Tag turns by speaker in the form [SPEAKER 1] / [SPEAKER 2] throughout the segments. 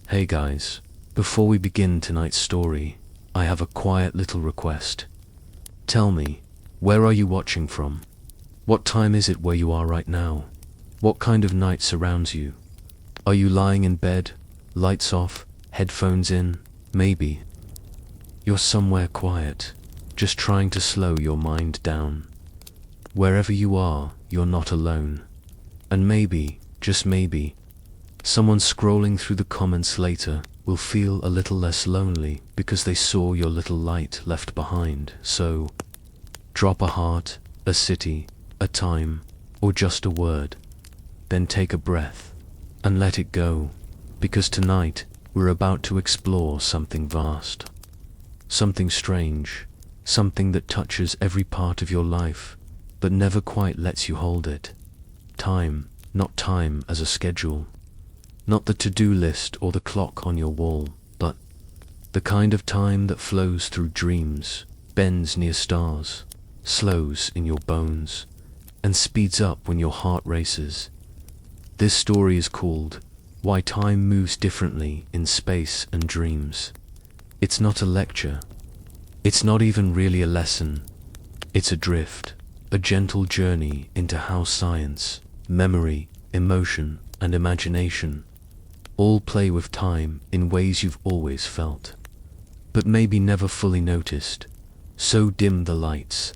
[SPEAKER 1] Hey guys, before we begin tonight's story, I have a quiet little request. Tell me, where are you watching from? What time is it where you are right now? What kind of night surrounds you? Are you lying in bed, lights off, headphones in? Maybe you're somewhere quiet, just trying to slow your mind down. Wherever you are, you're not alone. And maybe, just maybe, someone scrolling through the comments later will feel a little less lonely because they saw your little light left behind. So, drop a heart, a city, a time, or just a word. Then take a breath and let it go, because tonight we're about to explore something vast, something strange, something that touches every part of your life, but never quite lets you hold it. Time, not time as a schedule, not the to-do list or the clock on your wall, but the kind of time that flows through dreams, bends near stars, slows in your bones, and speeds up when your heart races. This story is called Why Time Moves Differently in Space and Dreams. It's not a lecture. It's not even really a lesson. It's a drift, a gentle journey into how science, memory, emotion, and imagination all play with time in ways you've always felt, but maybe never fully noticed. So dim the lights,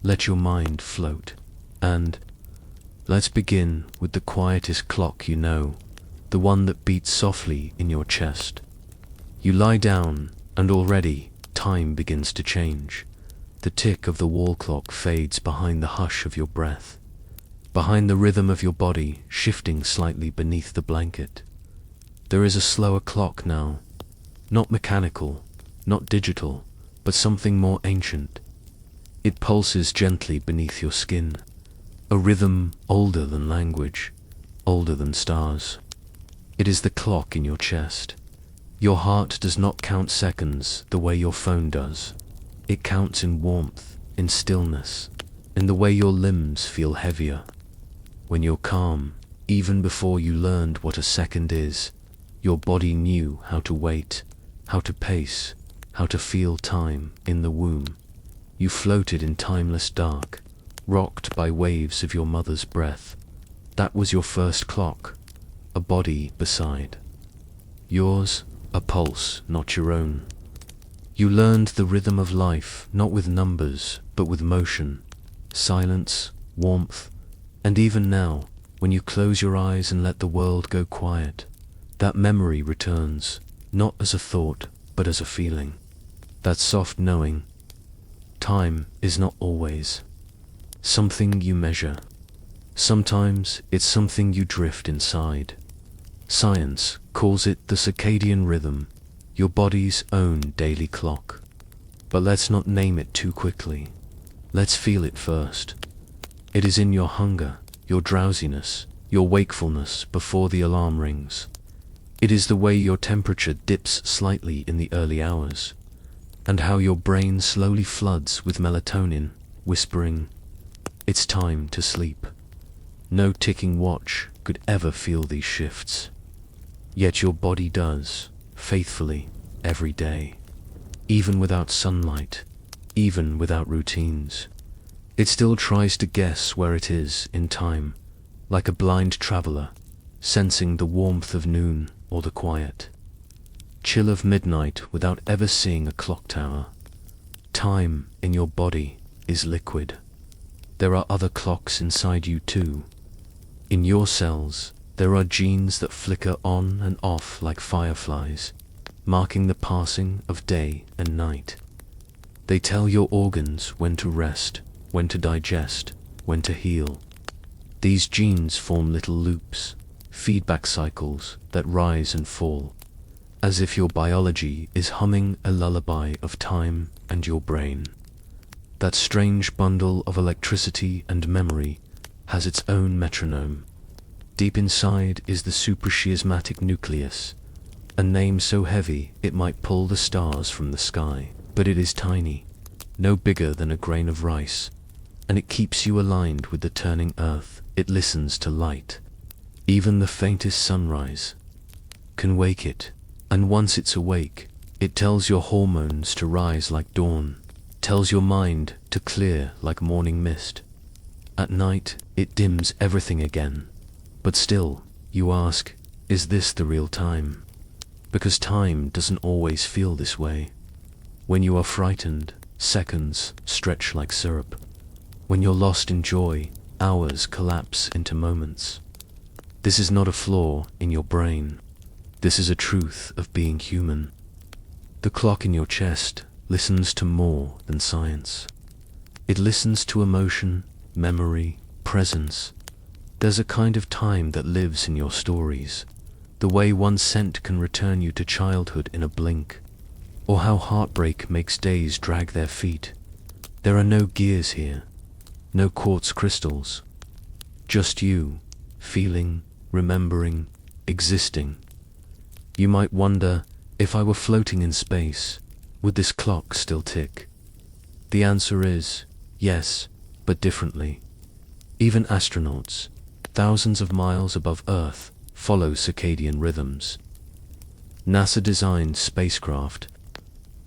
[SPEAKER 1] let your mind float, and let's begin with the quietest clock you know, the one that beats softly in your chest. You lie down, and already time begins to change. The tick of the wall clock fades behind the hush of your breath, behind the rhythm of your body shifting slightly beneath the blanket. There is a slower clock now, not mechanical, not digital, but something more ancient. It pulses gently beneath your skin, a rhythm older than language, older than stars. It is the clock in your chest. Your heart does not count seconds the way your phone does. It counts in warmth, in stillness, in the way your limbs feel heavier. When you're calm, even before you learned what a second is, your body knew how to wait, how to pace, how to feel time in the womb. You floated in timeless dark, rocked by waves of your mother's breath. That was your first clock, a body beside. Yours, a pulse, not your own. You learned the rhythm of life, not with numbers, but with motion, silence, warmth, and even now, when you close your eyes and let the world go quiet, that memory returns, not as a thought, but as a feeling. That soft knowing. Time is not always something you measure. Sometimes it's something you drift inside. Science calls it the circadian rhythm, your body's own daily clock. But let's not name it too quickly. Let's feel it first. It is in your hunger, your drowsiness, your wakefulness before the alarm rings. It is the way your temperature dips slightly in the early hours, and how your brain slowly floods with melatonin, whispering, "It's time to sleep." No ticking watch could ever feel these shifts. Yet your body does, faithfully, every day. Even without sunlight, even without routines. It still tries to guess where it is in time, like a blind traveler, sensing the warmth of noon or the quiet chill of midnight without ever seeing a clock tower. Time in your body is liquid. There are other clocks inside you too. In your cells, there are genes that flicker on and off like fireflies, marking the passing of day and night. They tell your organs when to rest, when to digest, when to heal. These genes form little loops, feedback cycles that rise and fall, as if your biology is humming a lullaby of time and your brain. That strange bundle of electricity and memory has its own metronome. Deep inside is the suprachiasmatic nucleus, a name so heavy it might pull the stars from the sky, but it is tiny, no bigger than a grain of rice, and it keeps you aligned with the turning earth. It listens to light. Even the faintest sunrise can wake it, And once it's awake, it tells your hormones to rise like dawn, tells your mind to clear like morning mist. At night, it dims everything again. But still, you ask, is this the real time? Because time doesn't always feel this way. When you are frightened, seconds stretch like syrup. When you're lost in joy, hours collapse into moments. This is not a flaw in your brain. This is a truth of being human. The clock in your chest listens to more than science. It listens to emotion, memory, presence. There's a kind of time that lives in your stories. The way one scent can return you to childhood in a blink. Or how heartbreak makes days drag their feet. There are no gears here. No quartz crystals. Just you, feeling, remembering, existing. You might wonder, if I were floating in space, would this clock still tick? The answer is, yes, but differently. Even astronauts, thousands of miles above Earth, follow circadian rhythms. NASA designed spacecraft,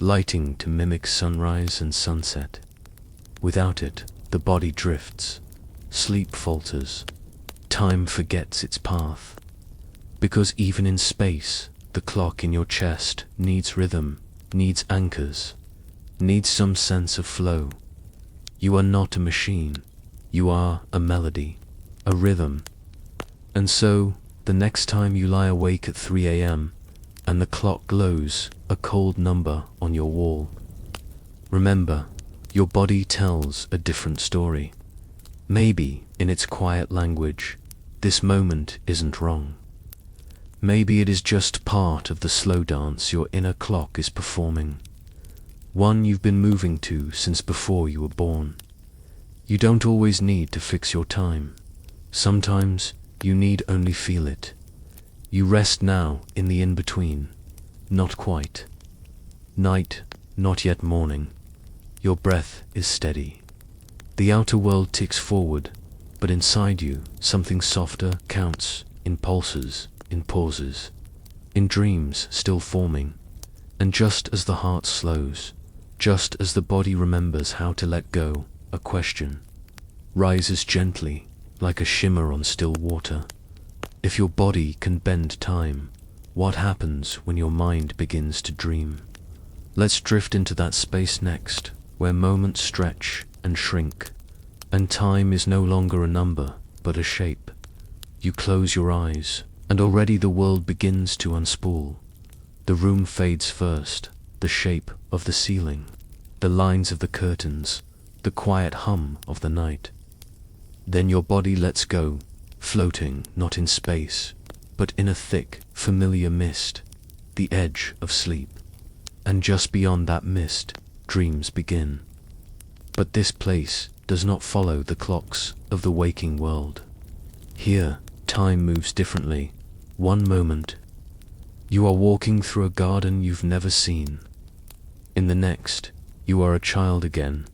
[SPEAKER 1] lighting to mimic sunrise and sunset. Without it, the body drifts, sleep falters, time forgets its path. Because even in space, the clock in your chest needs rhythm, needs anchors, needs some sense of flow. You are not a machine. You are a melody, a rhythm. And so, the next time you lie awake at 3 a.m. and the clock glows a cold number on your wall, remember, your body tells a different story. Maybe, in its quiet language, this moment isn't wrong. Maybe it is just part of the slow dance your inner clock is performing. One you've been moving to since before you were born. You don't always need to fix your time. Sometimes you need only feel it. You rest now in the in-between. Not quite. Night, not yet morning. Your breath is steady. The outer world ticks forward, but inside you, something softer counts in pulses, in pauses, in dreams still forming. And just as the heart slows, just as the body remembers how to let go, a question rises gently, like a shimmer on still water. If your body can bend time, what happens when your mind begins to dream? Let's drift into that space next, where moments stretch and shrink, and time is no longer a number, but a shape. You close your eyes, and already the world begins to unspool. The room fades first, the shape of the ceiling, the lines of the curtains, the quiet hum of the night. Then your body lets go, floating not in space, but in a thick, familiar mist, the edge of sleep. And just beyond that mist, dreams begin. But this place does not follow the clocks of the waking world. Here, time moves differently. One moment, you are walking through a garden you've never seen. In the next, you are a child again,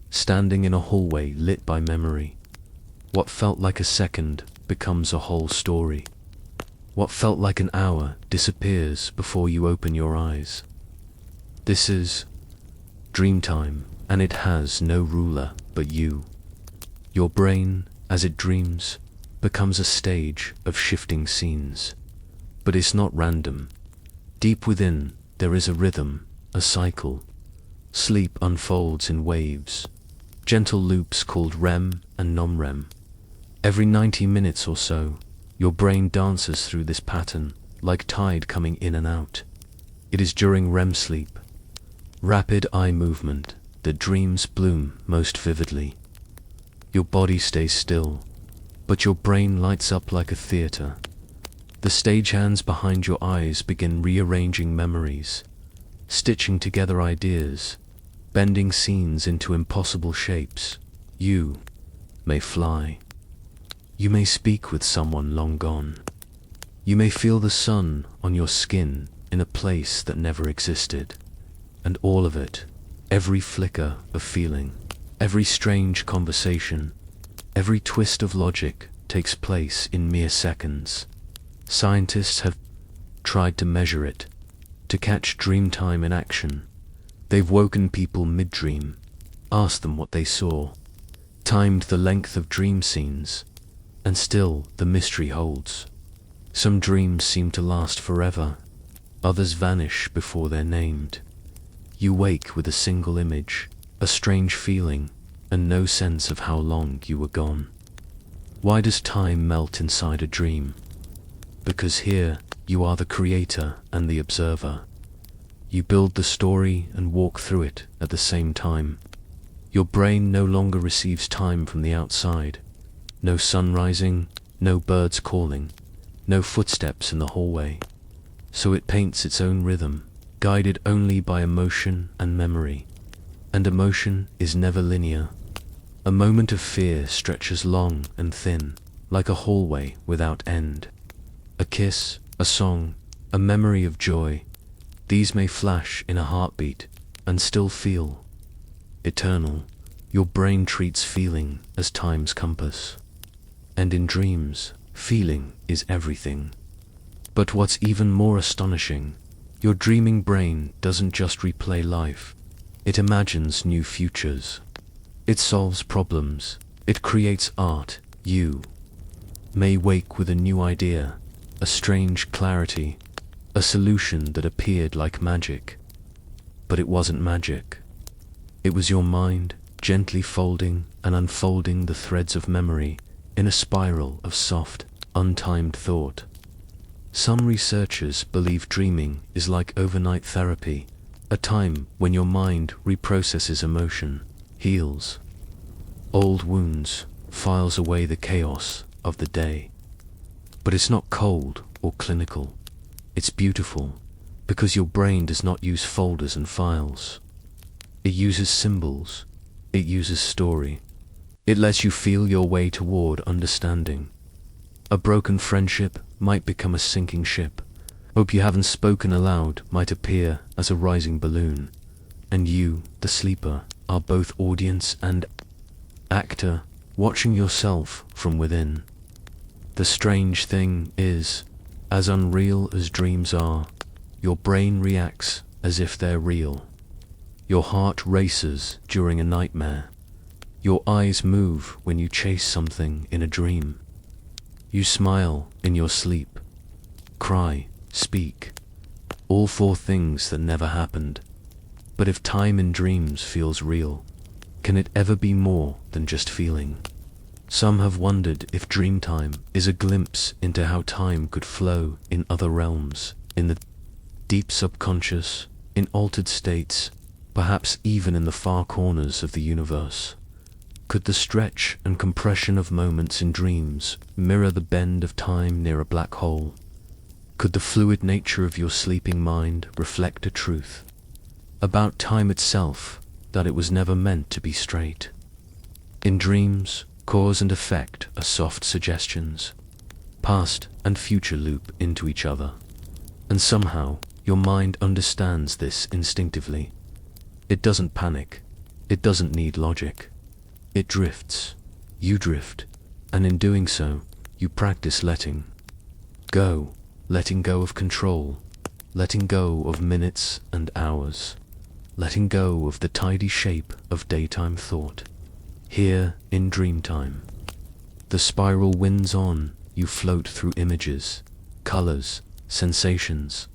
[SPEAKER 1] standing in a hallway lit by memory. What felt like a second becomes a whole story. What felt like an hour disappears before you open your eyes. This is dream time, and it has no ruler but you. Your brain, as it dreams, becomes a stage of shifting scenes. But it's not random. Deep within, there is a rhythm, a cycle. Sleep unfolds in waves, gentle loops called REM and non-REM. Every 90 minutes or so, your brain dances through this pattern, like tide coming in and out. It is during REM sleep, rapid eye movement, that dreams bloom most vividly. Your body stays still, but your brain lights up like a theater. The stagehands behind your eyes begin rearranging memories, stitching together ideas, bending scenes into impossible shapes. You may fly. You may speak with someone long gone. You may feel the sun on your skin in a place that never existed. And all of it, every flicker of feeling, every strange conversation, every twist of logic takes place in mere seconds. Scientists have tried to measure it, to catch dream time in action. They've woken people mid-dream, asked them what they saw, timed the length of dream scenes, and still the mystery holds. Some dreams seem to last forever, others vanish before they're named. You wake with a single image, a strange feeling, and no sense of how long you were gone. Why does time melt inside a dream? Because here you are the creator and the observer. You build the story and walk through it at the same time. Your brain no longer receives time from the outside. No sun rising, no birds calling, no footsteps in the hallway. So it paints its own rhythm, guided only by emotion and memory. And emotion is never linear. A moment of fear stretches long and thin, like a hallway without end. A kiss, a song, a memory of joy, these may flash in a heartbeat and still feel eternal. Your brain treats feeling as time's compass. And in dreams, feeling is everything. But what's even more astonishing, your dreaming brain doesn't just replay life, it imagines new futures. It solves problems, it creates art. You may wake with a new idea, a strange clarity, a solution that appeared like magic. But it wasn't magic. It was your mind gently folding and unfolding the threads of memory in a spiral of soft, untimed thought. Some researchers believe dreaming is like overnight therapy, a time when your mind reprocesses emotion, heals old wounds, files away the chaos of the day. But it's not cold or clinical. It's beautiful, because your brain does not use folders and files. It uses symbols. It uses story. It lets you feel your way toward understanding. A broken friendship might become a sinking ship. Hope you haven't spoken aloud might appear as a rising balloon. And you, the sleeper, are both audience and actor, watching yourself from within. The strange thing is, as unreal as dreams are, your brain reacts as if they're real. Your heart races during a nightmare. Your eyes move when you chase something in a dream. You smile in your sleep, cry, speak, all four things that never happened. But if time in dreams feels real, can it ever be more than just feeling? Some have wondered if dream time is a glimpse into how time could flow in other realms, in the deep subconscious, in altered states, perhaps even in the far corners of the universe. Could the stretch and compression of moments in dreams mirror the bend of time near a black hole? Could the fluid nature of your sleeping mind reflect a truth about time itself, that it was never meant to be straight? In dreams, cause and effect are soft suggestions. Past and future loop into each other. And somehow, your mind understands this instinctively. It doesn't panic. It doesn't need logic. It drifts. You drift. And in doing so, you practice letting go. Letting go of control. Letting go of minutes and hours. Letting go of the tidy shape of daytime thought. Here in dreamtime, the spiral winds on, you float through images, colors, sensations.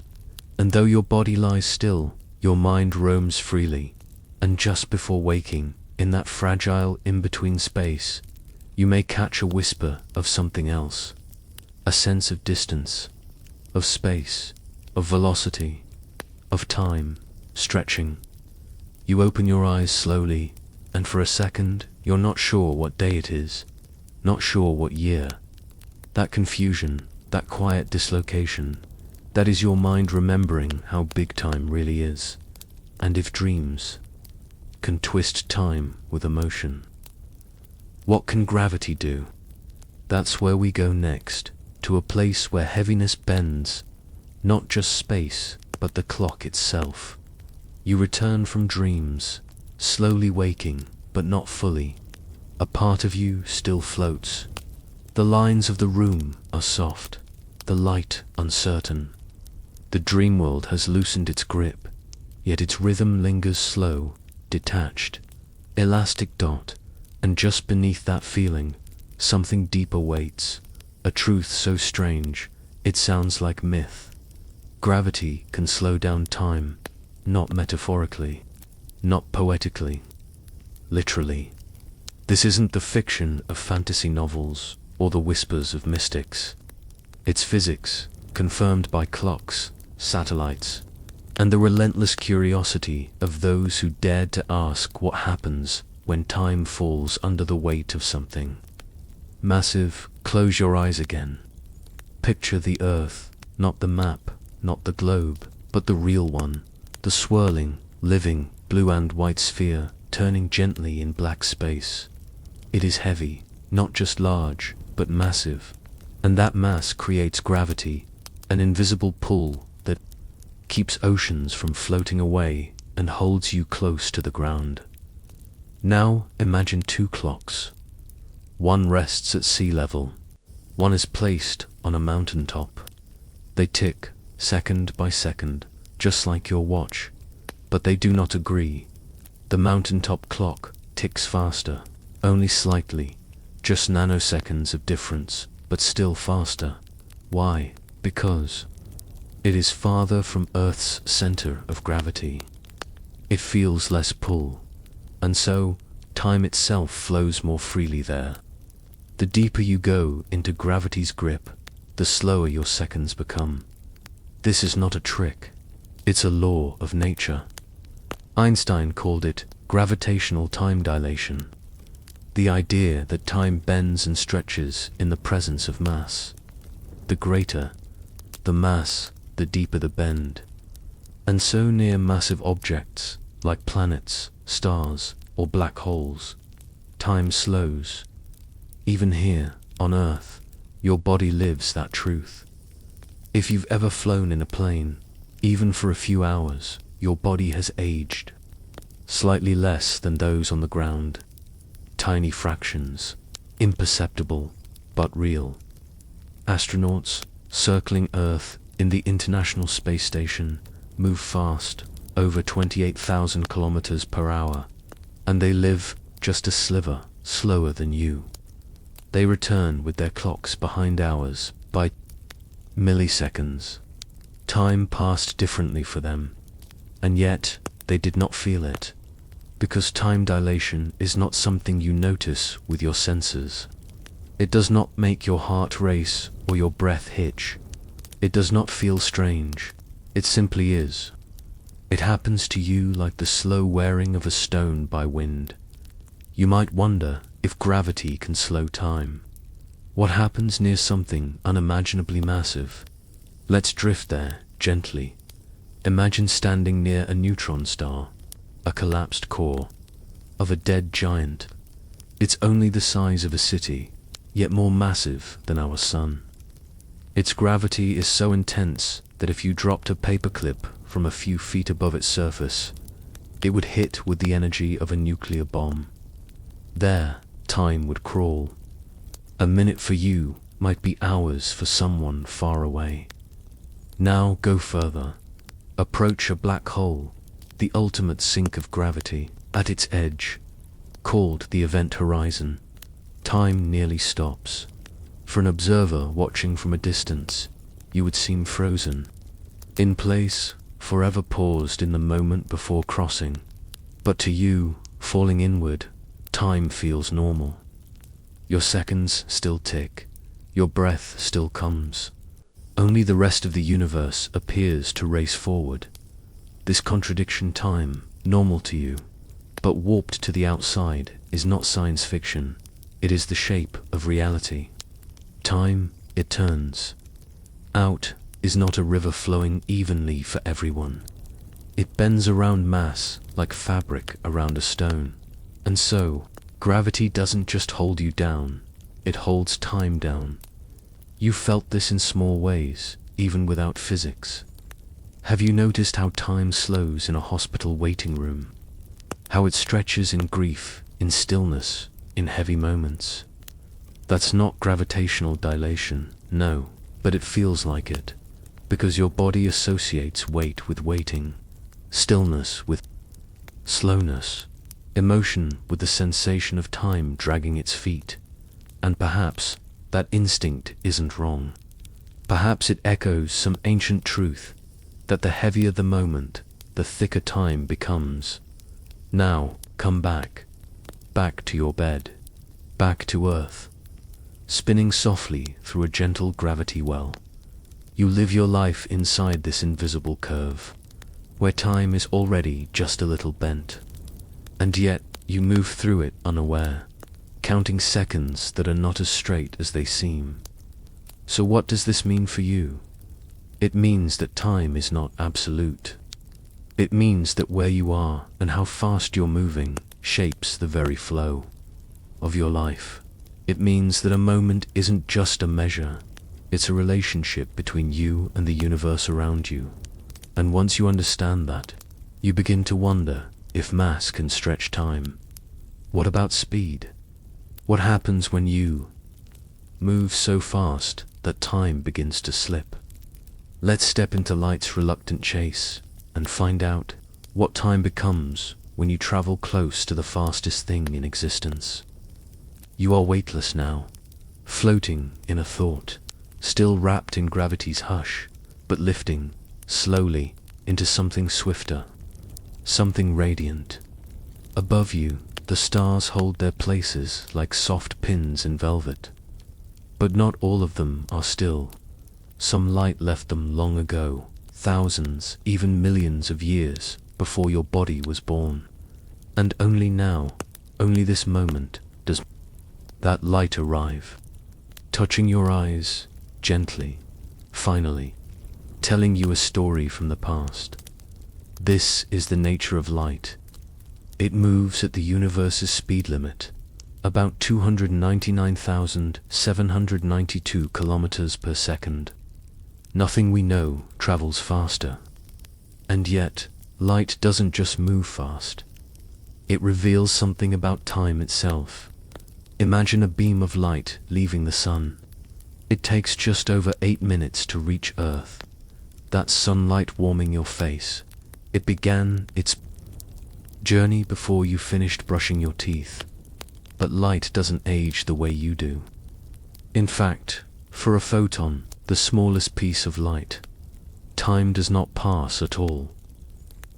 [SPEAKER 1] And though your body lies still, your mind roams freely. And just before waking, in that fragile in-between space, you may catch a whisper of something else. A sense of distance, of space, of velocity, of time, stretching. You open your eyes slowly, and for a second, you're not sure what day it is, not sure what year. That confusion, that quiet dislocation, that is your mind remembering how big time really is. And if dreams can twist time with emotion, what can gravity do? That's where we go next, to a place where heaviness bends, not just space, but the clock itself. You return from dreams, slowly waking, but not fully. A part of you still floats. The lines of the room are soft, the light uncertain. The dream world has loosened its grip, yet its rhythm lingers slow, detached, elastic dot, and just beneath that feeling, something deeper waits, a truth so strange, it sounds like myth. Gravity can slow down time, not metaphorically, not poetically, literally. This isn't the fiction of fantasy novels or the whispers of mystics. It's physics, confirmed by clocks, satellites, and the relentless curiosity of those who dared to ask what happens when time falls under the weight of something massive. Close your eyes again. Picture the Earth, not the map, not the globe, but the real one, the swirling, living, blue and white sphere, turning gently in black space. It is heavy, not just large, but massive, and that mass creates gravity, an invisible pull that keeps oceans from floating away and holds you close to the ground. Now imagine two clocks. One rests at sea level. One is placed on a mountaintop. They tick, second by second, just like your watch. But they do not agree. The mountaintop clock ticks faster, only slightly, just nanoseconds of difference, but still faster. Why? Because it is farther from Earth's center of gravity. It feels less pull, and so time itself flows more freely there. The deeper you go into gravity's grip, the slower your seconds become. This is not a trick. It's a law of nature. Einstein called it gravitational time dilation, the idea that time bends and stretches in the presence of mass. The greater the mass, the deeper the bend. And so near massive objects, like planets, stars, or black holes, time slows. Even here, on Earth, your body lives that truth. If you've ever flown in a plane, even for a few hours, your body has aged. Slightly less than those on the ground. Tiny fractions, imperceptible, but real. Astronauts, circling Earth in the International Space Station, move fast, over 28,000 kilometers per hour, and they live just a sliver slower than you. They return with their clocks behind ours by milliseconds. Time passed differently for them, and yet they did not feel it, because time dilation is not something you notice with your senses. It does not make your heart race or your breath hitch. It does not feel strange. It simply is. It happens to you like the slow wearing of a stone by wind. You might wonder if gravity can slow time. What happens near something unimaginably massive? Let's drift there, gently. Imagine standing near a neutron star, a collapsed core of a dead giant. It's only the size of a city, yet more massive than our sun. Its gravity is so intense that if you dropped a paperclip from a few feet above its surface, it would hit with the energy of a nuclear bomb. There, time would crawl. A minute for you might be hours for someone far away. Now go further. Approach a black hole, the ultimate sink of gravity. At its edge, called the event horizon, time nearly stops. For an observer watching from a distance, you would seem frozen, in place, forever paused in the moment before crossing. But to you, falling inward, time feels normal. Your seconds still tick, your breath still comes. Only the rest of the universe appears to race forward. This contradiction, time, normal to you, but warped to the outside, is not science fiction. It is the shape of reality. Time, it turns. Out is not a river flowing evenly for everyone. It bends around mass like fabric around a stone. And so, gravity doesn't just hold you down, it holds time down. You felt this in small ways, even without physics. Have you noticed how time slows in a hospital waiting room? How it stretches in grief, in stillness, in heavy moments? That's not gravitational dilation, no, but it feels like it. because your body associates weight with waiting, stillness with slowness, emotion with the sensation of time dragging its feet. And perhaps that instinct isn't wrong. Perhaps it echoes some ancient truth, that the heavier the moment, the thicker time becomes. Now, come back. Back to your bed. Back to earth. Spinning softly through a gentle gravity well. You live your life inside this invisible curve, where time is already just a little bent. And yet, you move through it unaware, counting seconds that are not as straight as they seem. So what does this mean for you? It means that time is not absolute. It means that where you are and how fast you're moving shapes the very flow of your life. It means that a moment isn't just a measure, it's a relationship between you and the universe around you. And once you understand that, you begin to wonder if mass can stretch time. What about speed? What happens when you move so fast that time begins to slip? Let's step into light's reluctant chase and find out what time becomes when you travel close to the fastest thing in existence. You are weightless now, floating in a thought, still wrapped in gravity's hush, but lifting, slowly, into something swifter, something radiant. Above you, the stars hold their places like soft pins in velvet. But not all of them are still. Some light left them long ago, thousands, even millions of years before your body was born. And only now, only this moment, does that light arrive, touching your eyes gently, finally, telling you a story from the past. This is the nature of light. It moves at the universe's speed limit, about 299,792 kilometers per second. Nothing we know travels faster. And yet, light doesn't just move fast. It reveals something about time itself. Imagine a beam of light leaving the sun. It takes just over 8 minutes to reach Earth. That's sunlight warming your face. It began its journey before you finished brushing your teeth. But light doesn't age the way you do. In fact, for a photon, the smallest piece of light, time does not pass at all.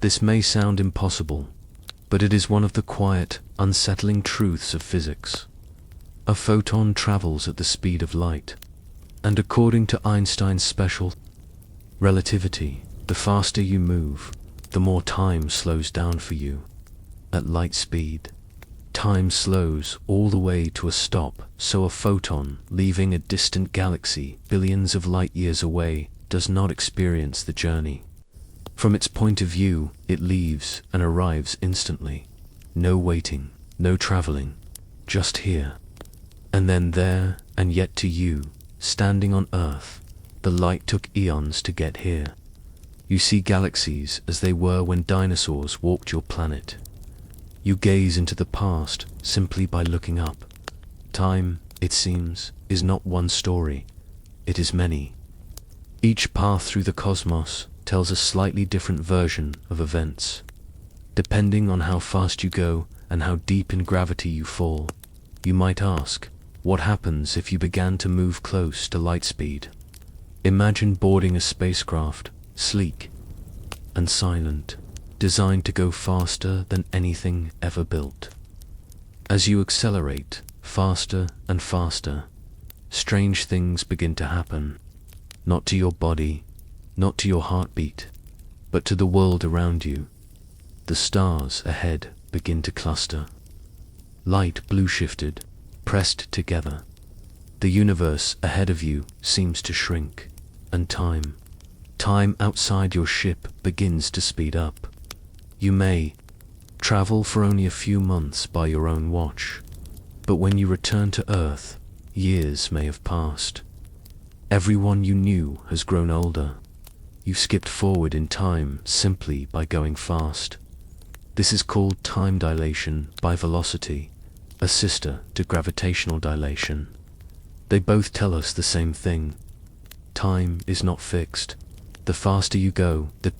[SPEAKER 1] This may sound impossible, but it is one of the quiet, unsettling truths of physics. A photon travels at the speed of light, and according to Einstein's special relativity, the faster you move, the more time slows down for you. At light speed, time slows all the way to a stop, so a photon leaving a distant galaxy billions of light years away does not experience the journey. From its point of view, it leaves and arrives instantly. No waiting, no traveling, just here. And then there, and yet to you, standing on Earth, the light took eons to get here. You see galaxies as they were when dinosaurs walked your planet. You gaze into the past simply by looking up. Time, it seems, is not one story. It is many. Each path through the cosmos tells a slightly different version of events. Depending on how fast you go and how deep in gravity you fall, you might ask, what happens if you began to move close to light speed? Imagine boarding a spacecraft, sleek and silent, designed to go faster than anything ever built. As you accelerate, faster and faster, strange things begin to happen. Not to your body, not to your heartbeat, but to the world around you. The stars ahead begin to cluster. Light blue shifted, pressed together. The universe ahead of you seems to shrink, and time outside your ship begins to speed up. You may travel for only a few months by your own watch, but when you return to Earth, years may have passed. Everyone you knew has grown older. You skipped forward in time simply by going fast. This is called time dilation by velocity, a sister to gravitational dilation. They both tell us the same thing. Time is not fixed. The faster you go, the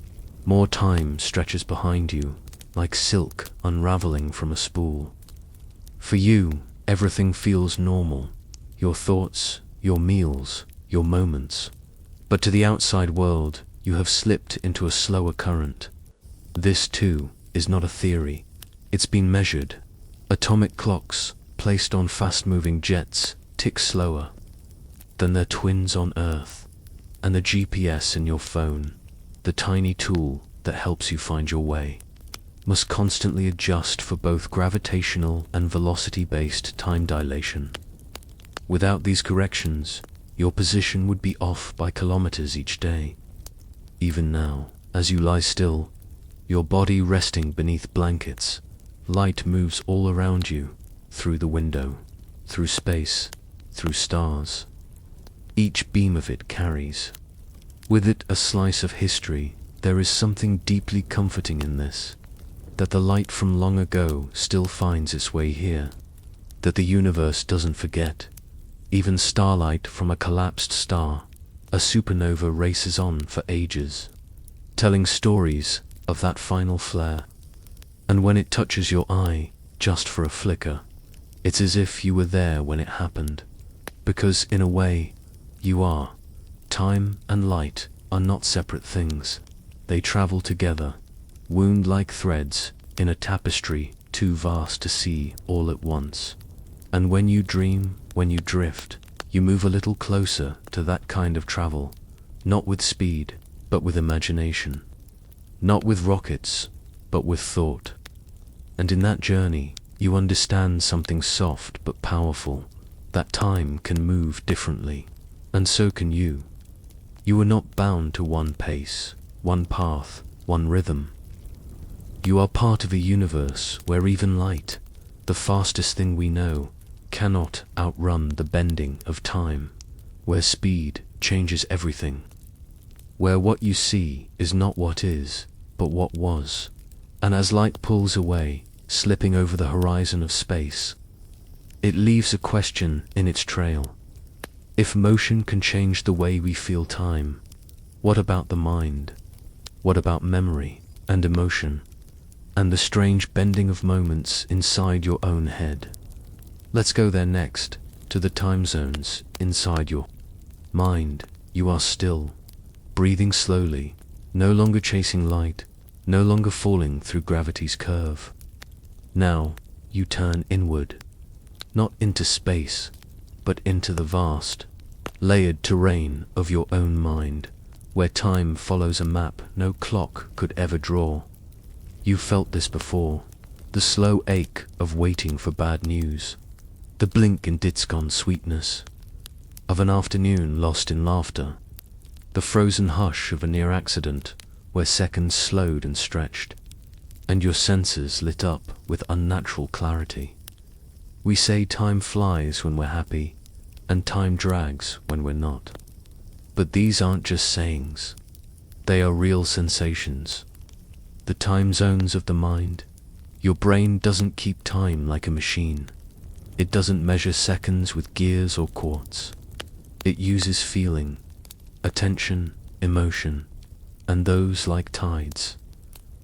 [SPEAKER 1] more time stretches behind you, like silk unraveling from a spool. For you, everything feels normal. Your thoughts, your meals, your moments. But to the outside world, you have slipped into a slower current. This, too, is not a theory. It's been measured. Atomic clocks, placed on fast-moving jets, tick slower than their twins on Earth. And the GPS in your phone, the tiny tool that helps you find your way, must constantly adjust for both gravitational and velocity-based time dilation. Without these corrections, your position would be off by kilometers each day. Even now, as you lie still, your body resting beneath blankets, light moves all around you, through the window, through space, through stars. Each beam of it carries with it a slice of history. There is something deeply comforting in this, that the light from long ago still finds its way here, that the universe doesn't forget. Even starlight from a collapsed star, a supernova, races on for ages, telling stories of that final flare. And when it touches your eye, just for a flicker, it's as if you were there when it happened. Because, in a way, you are. Time and light are not separate things. They travel together, wound like threads in a tapestry too vast to see all at once. And when you dream, when you drift, you move a little closer to that kind of travel, not with speed, but with imagination. Not with rockets, but with thought. And in that journey, you understand something soft but powerful, that time can move differently, and so can you. You are not bound to one pace, one path, one rhythm. You are part of a universe where even light, the fastest thing we know, cannot outrun the bending of time, where speed changes everything, where what you see is not what is, but what was. And as light pulls away, slipping over the horizon of space, it leaves a question in its trail. If motion can change the way we feel time, what about the mind? What about memory and emotion, and the strange bending of moments inside your own head? Let's go there next, to the time zones inside your mind. You are still, breathing slowly, no longer chasing light, no longer falling through gravity's curve. Now, you turn inward, not into space, but into the vast, layered terrain of your own mind, where time follows a map no clock could ever draw. You felt this before, the slow ache of waiting for bad news, the blink in Ditscon sweetness of an afternoon lost in laughter, the frozen hush of a near accident where seconds slowed and stretched, and your senses lit up with unnatural clarity. We say time flies when we're happy, and time drags when we're not. But these aren't just sayings. They are real sensations. The time zones of the mind. Your brain doesn't keep time like a machine. It doesn't measure seconds with gears or quartz. It uses feeling, attention, emotion, and those, like tides,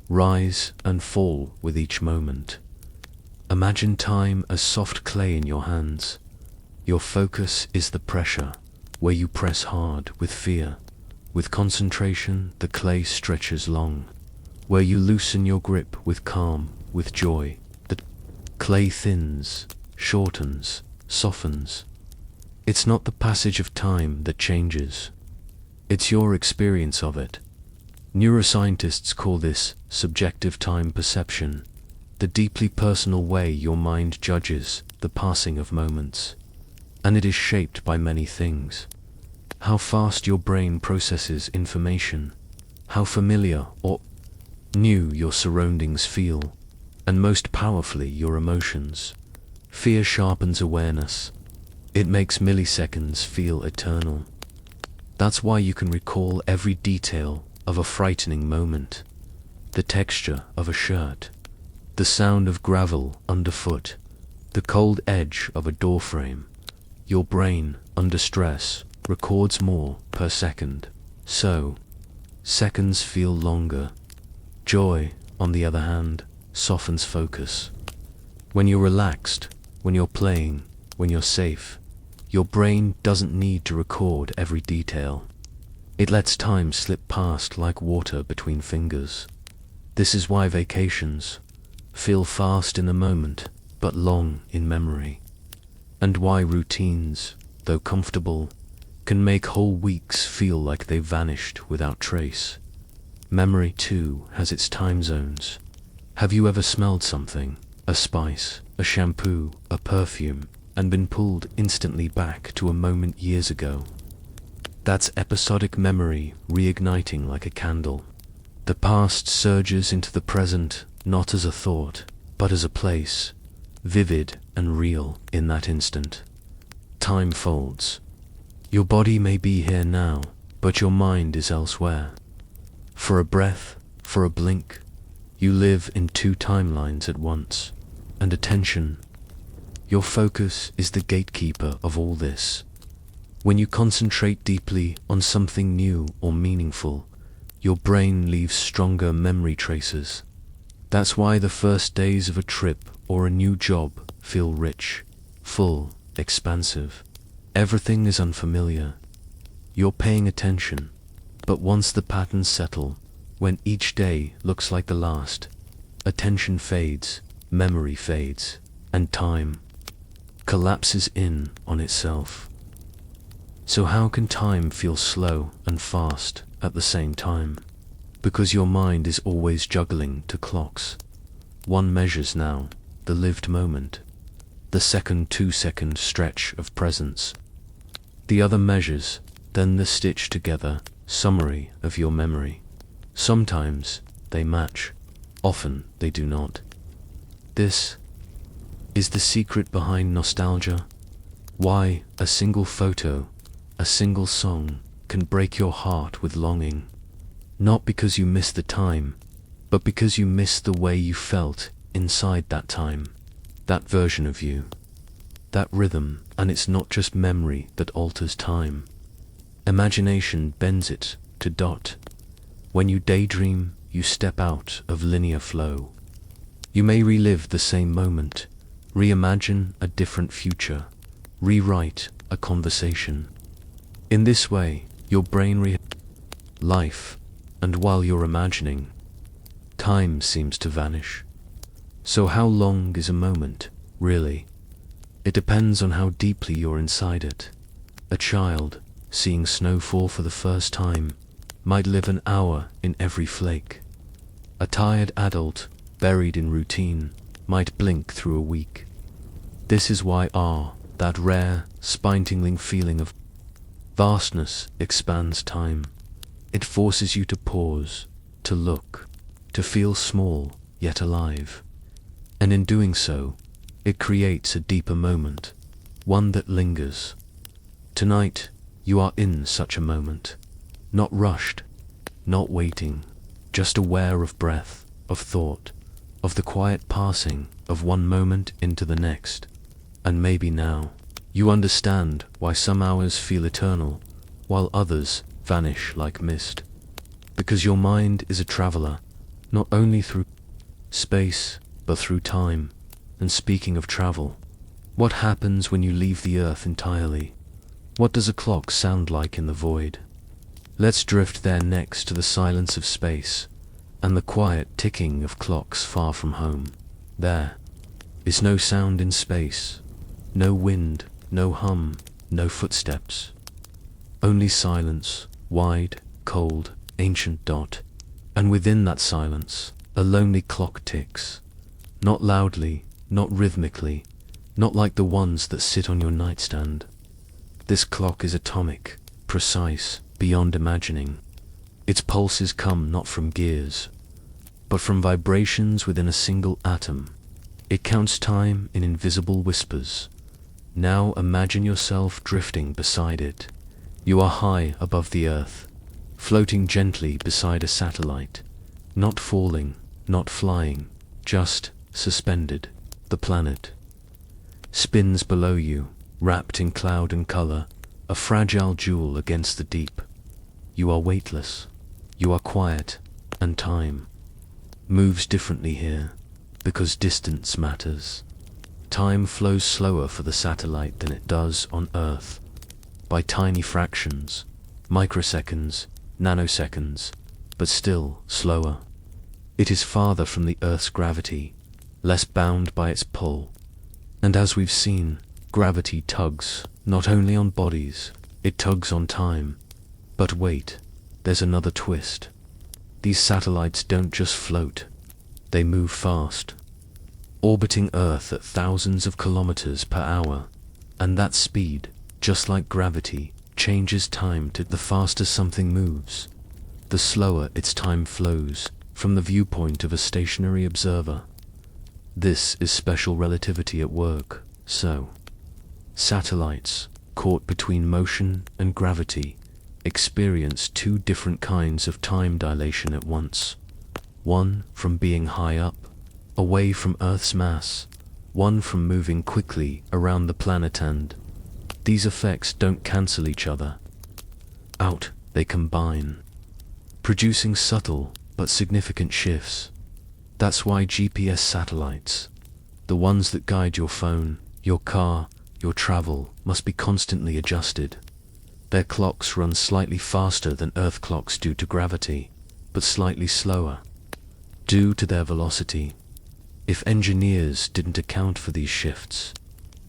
[SPEAKER 1] rise and fall with each moment. Imagine time as soft clay in your hands. Your focus is the pressure, where you press hard with fear. With concentration, the clay stretches long. Where you loosen your grip with calm, with joy, the clay thins, shortens, softens. It's not the passage of time that changes. It's your experience of it. Neuroscientists call this subjective time perception, the deeply personal way your mind judges the passing of moments. And it is shaped by many things. How fast your brain processes information, how familiar or new your surroundings feel, and most powerfully your emotions. Fear sharpens awareness. It makes milliseconds feel eternal. That's why you can recall every detail of a frightening moment, the texture of a shirt, the sound of gravel underfoot, the cold edge of a doorframe. Your brain, under stress, records more per second. So, seconds feel longer. Joy, on the other hand, softens focus. When you're relaxed, when you're playing, when you're safe, your brain doesn't need to record every detail. It lets time slip past like water between fingers. This is why vacations feel fast in the moment, but long in memory. And why routines, though comfortable, can make whole weeks feel like they've vanished without trace. Memory, too, has its time zones. Have you ever smelled something, a spice, a shampoo, a perfume, and been pulled instantly back to a moment years ago? That's episodic memory reigniting like a candle. The past surges into the present, not as a thought, but as a place, vivid and real in that instant. Time folds. Your body may be here now, but your mind is elsewhere. For a breath, for a blink, you live in two timelines at once. And attention, your focus is the gatekeeper of all this. When you concentrate deeply on something new or meaningful, your brain leaves stronger memory traces. That's why the first days of a trip or a new job feel rich, full, expansive. Everything is unfamiliar. You're paying attention, but once the patterns settle, when each day looks like the last, attention fades, memory fades, and time collapses in on itself. So how can time feel slow and fast at the same time? Because your mind is always juggling to clocks. One measures now the lived moment, the second 2-second stretch of presence. The other measures then the stitched together summary of your memory. Sometimes they match, often they do not. This is the secret behind nostalgia. Why a single photo, a single song can break your heart with longing. Not because you miss the time, but because you miss the way you felt inside that time, that version of you, that rhythm. And it's not just memory that alters time. Imagination bends it to dot. When you daydream, you step out of linear flow. You may relive the same moment, reimagine a different future, rewrite a conversation. In this way, your brain life, and while you're imagining, time seems to vanish. So how long is a moment, really? It depends on how deeply you're inside it. A child, seeing snow fall for the first time, might live an hour in every flake. A tired adult, buried in routine, might blink through a week. This is why that rare, spine-tingling feeling of vastness expands time. It forces you to pause, to look, to feel small yet alive. And in doing so, it creates a deeper moment, one that lingers. Tonight, you are in such a moment, not rushed, not waiting, just aware of breath, of thought, of the quiet passing of one moment into the next. And maybe now, you understand why some hours feel eternal, while others vanish like mist. Because your mind is a traveler, not only through space, but through time. And speaking of travel, what happens when you leave the earth entirely? What does a clock sound like in the void? Let's drift there next, to the silence of space, and the quiet ticking of clocks far from home. There is no sound in space, no wind, no hum, no footsteps. Only silence, wide, cold, ancient dot. And within that silence, a lonely clock ticks. Not loudly, not rhythmically, not like the ones that sit on your nightstand. This clock is atomic, precise, beyond imagining. Its pulses come not from gears, but from vibrations within a single atom. It counts time in invisible whispers. Now imagine yourself drifting beside it. You are high above the earth, floating gently beside a satellite, not falling, not flying, just suspended. The planet spins below you, wrapped in cloud and color, a fragile jewel against the deep. You are weightless. You are quiet, and time moves differently here, because distance matters. Time flows slower for the satellite than it does on Earth, by tiny fractions, microseconds, nanoseconds, but still slower. It is farther from the Earth's gravity, less bound by its pull. And as we've seen, gravity tugs not only on bodies, it tugs on time. But wait, there's another twist. These satellites don't just float, they move fast, orbiting Earth at thousands of kilometers per hour, and that speed, just like gravity, changes time. To the faster something moves, the slower its time flows from the viewpoint of a stationary observer. This is special relativity at work. So, satellites, caught between motion and gravity, experience two different kinds of time dilation at once. One from being high up, away from Earth's mass, one from moving quickly around the planet, and these effects don't cancel each other out, they combine, producing subtle but significant shifts. That's why GPS satellites, the ones that guide your phone, your car, your travel, must be constantly adjusted. Their clocks run slightly faster than Earth clocks due to gravity, but slightly slower due to their velocity. If engineers didn't account for these shifts,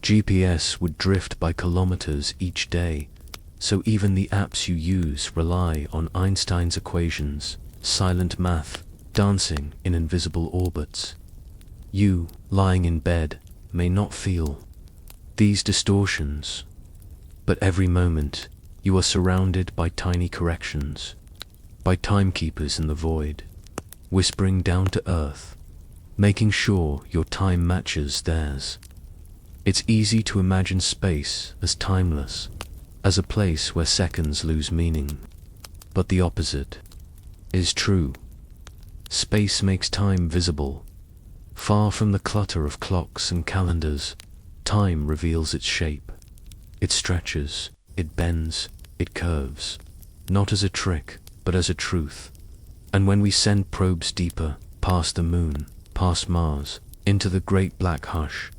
[SPEAKER 1] GPS would drift by kilometers each day, so even the apps you use rely on Einstein's equations, silent math, dancing in invisible orbits. You, lying in bed, may not feel these distortions, but every moment you are surrounded by tiny corrections, by timekeepers in the void, whispering down to earth, making sure your time matches theirs. It's easy to imagine space as timeless, as a place where seconds lose meaning. But the opposite is true. Space makes time visible. Far from the clutter of clocks and calendars, time reveals its shape. It stretches, it bends, it curves, not as a trick, but as a truth. And when we send probes deeper, past the moon, past Mars, into the great black hush,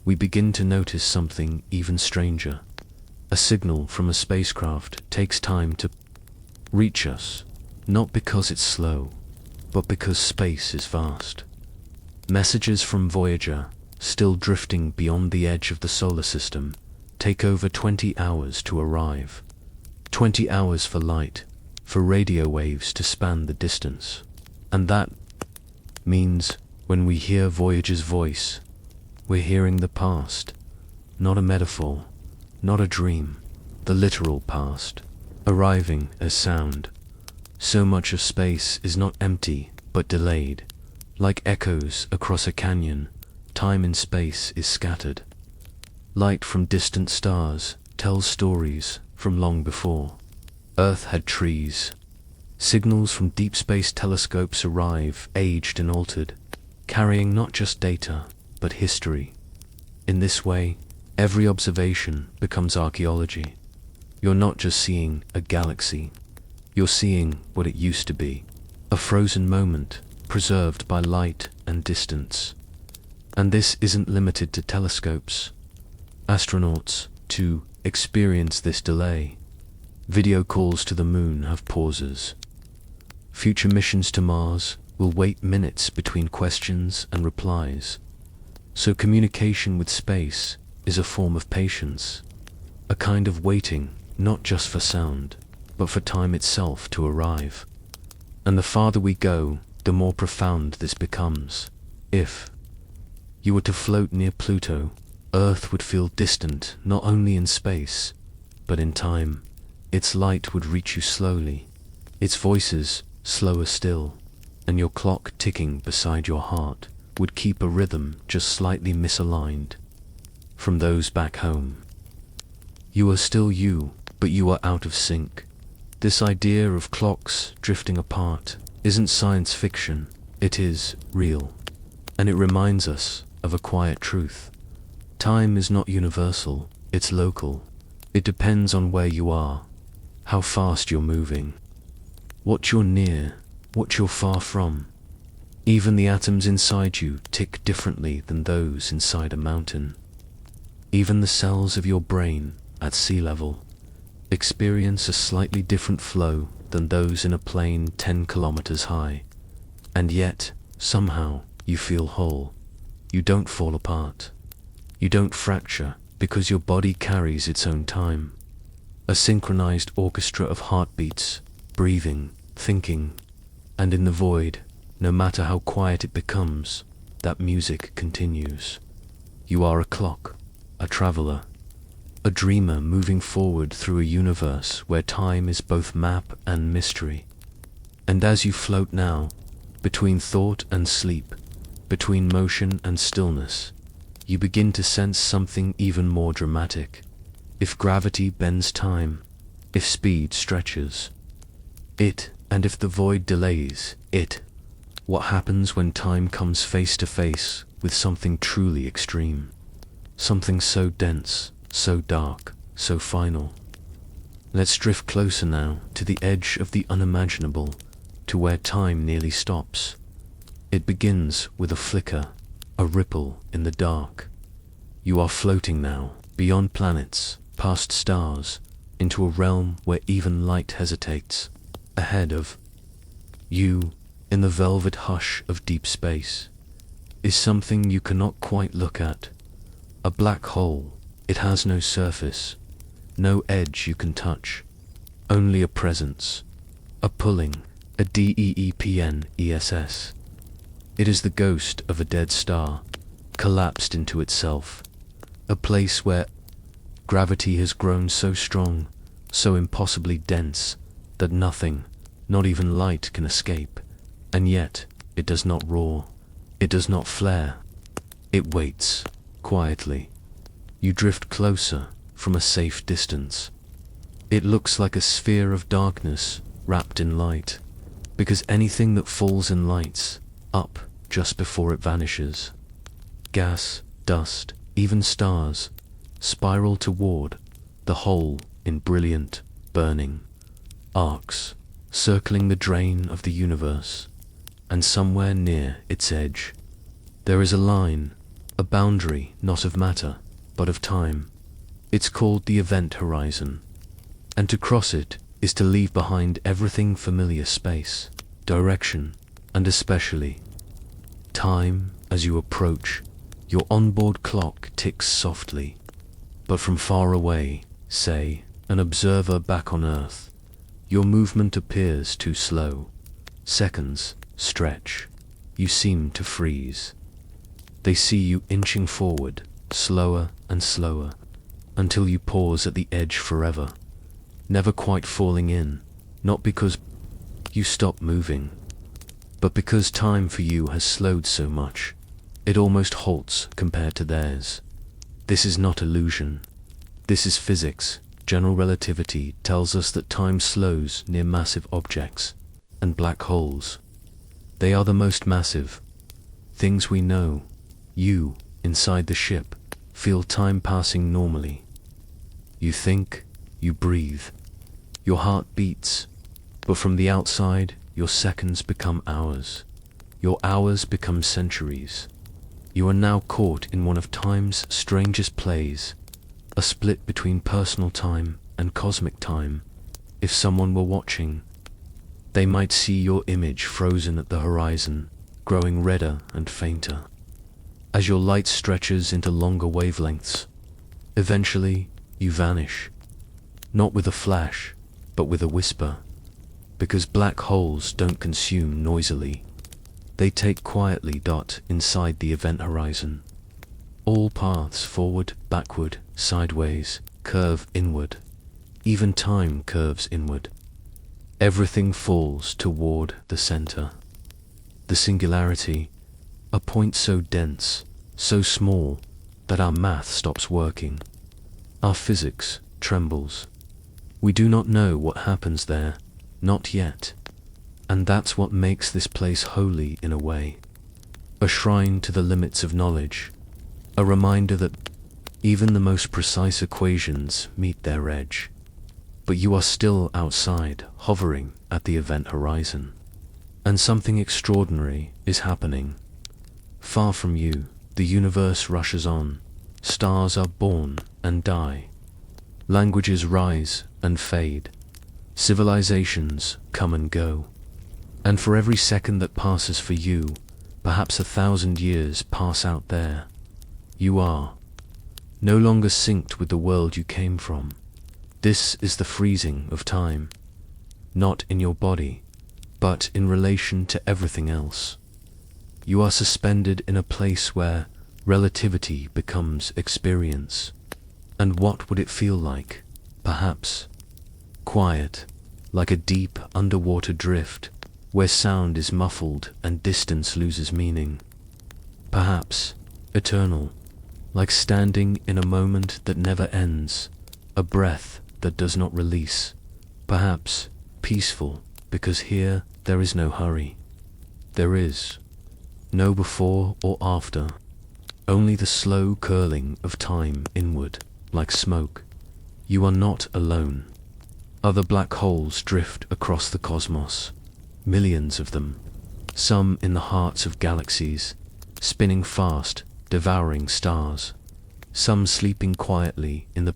[SPEAKER 1] we begin to notice something even stranger. A signal from a spacecraft takes time to reach us, not because it's slow, but because space is vast. Messages from Voyager, still drifting beyond the edge of the solar system, take over 20 hours to arrive. 20 hours for light, for radio waves to span the distance. And that means when we hear Voyager's voice, we're hearing the past, not a metaphor, not a dream, the literal past, arriving as sound. So much of space is not empty, but delayed. Like echoes across a canyon, time in space is scattered. Light from distant stars tells stories from long before Earth had trees. Signals from deep space telescopes arrive, aged and altered, carrying not just data, but history. In this way, every observation becomes archaeology. You're not just seeing a galaxy, you're seeing what it used to be, a frozen moment preserved by light and distance. And this isn't limited to telescopes. Astronauts, too, experience this delay. Video calls to the moon have pauses. Future missions to Mars will wait minutes between questions and replies. So communication with space is a form of patience, a kind of waiting, not just for sound, but for time itself to arrive. And the farther we go, the more profound this becomes. If you were to float near Pluto, Earth would feel distant not only in space, but in time. Its light would reach you slowly, its voices slower still, and your clock ticking beside your heart would keep a rhythm just slightly misaligned from those back home. You are still you, but you are out of sync. This idea of clocks drifting apart isn't science fiction, it is real. And it reminds us of a quiet truth. Time is not universal, it's local. It depends on where you are, how fast you're moving, what you're near, what you're far from. Even the atoms inside you tick differently than those inside a mountain. Even the cells of your brain, at sea level, experience a slightly different flow than those in a plane 10 kilometers high. And yet, somehow, you feel whole. You don't fall apart. You don't fracture, because your body carries its own time. A synchronized orchestra of heartbeats, breathing, thinking, and in the void, no matter how quiet it becomes, that music continues. You are a clock, a traveler, a dreamer moving forward through a universe where time is both map and mystery. And as you float now, between thought and sleep, between motion and stillness, you begin to sense something even more dramatic. If gravity bends time, if speed stretches it, and if the void delays it, what happens when time comes face to face with something truly extreme? Something so dense, so dark, so final. Let's drift closer now to the edge of the unimaginable, to where time nearly stops. It begins with a flicker, a ripple in the dark. You are floating now, beyond planets, past stars, into a realm where even light hesitates. Ahead of you, in the velvet hush of deep space, is something you cannot quite look at. A black hole. It has no surface, no edge you can touch, only a presence, a pulling, a deepness. It is the ghost of a dead star, collapsed into itself, a place where gravity has grown so strong, so impossibly dense, that nothing, not even light, can escape. And yet, it does not roar, it does not flare, it waits, quietly. You drift closer, from a safe distance. It looks like a sphere of darkness, wrapped in light, because anything that falls and lights up just before it vanishes. Gas, dust, even stars, spiral toward the hole in brilliant, burning arcs, circling the drain of the universe. And somewhere near its edge, there is a line, a boundary not of matter, but of time. It's called the event horizon. And to cross it is to leave behind everything familiar: space, direction, and especially time. As you approach, your onboard clock ticks softly. But from far away, say, an observer back on Earth, your movement appears too slow. Seconds stretch. You seem to freeze. They see you inching forward, slower and slower, until you pause at the edge forever, never quite falling in, not because you stop moving, but because time for you has slowed so much, it almost halts compared to theirs. This is not illusion. This is physics. General relativity tells us that time slows near massive objects and black holes. They are the most massive things we know. You, inside the ship, feel time passing normally. You think, you breathe, your heart beats, but from the outside, your seconds become hours. Your hours become centuries. You are now caught in one of time's strangest plays, a split between personal time and cosmic time. If someone were watching, they might see your image frozen at the horizon, growing redder and fainter, as your light stretches into longer wavelengths. Eventually, you vanish, not with a flash, but with a whisper, because black holes don't consume noisily. They take quietly. Inside the event horizon, all paths, forward, backward, sideways, curve inward. Even time curves inward. Everything falls toward the center. The singularity, a point so dense, so small, that our math stops working. Our physics trembles. We do not know what happens there, not yet. And that's what makes this place holy in a way. A shrine to the limits of knowledge. A reminder that even the most precise equations meet their edge. but you are still outside, hovering at the event horizon. And something extraordinary is happening. Far from you, the universe rushes on. Stars are born and die. Languages rise and fade. Civilizations come and go. And for every second that passes for you, perhaps 1,000 years pass out there. You are no longer synced with the world you came from. This is the freezing of time, not in your body, but in relation to everything else. You are suspended in a place where relativity becomes experience. And what would it feel like? Perhaps quiet, like a deep underwater drift, where sound is muffled and distance loses meaning. Perhaps eternal, like standing in a moment that never ends, a breath that does not release. Perhaps peaceful, because here there is no hurry. There is no before or after, only the slow curling of time inward, like smoke. You are not alone. Other black holes drift across the cosmos, millions of them, some in the hearts of galaxies, spinning fast, devouring stars, some sleeping quietly in the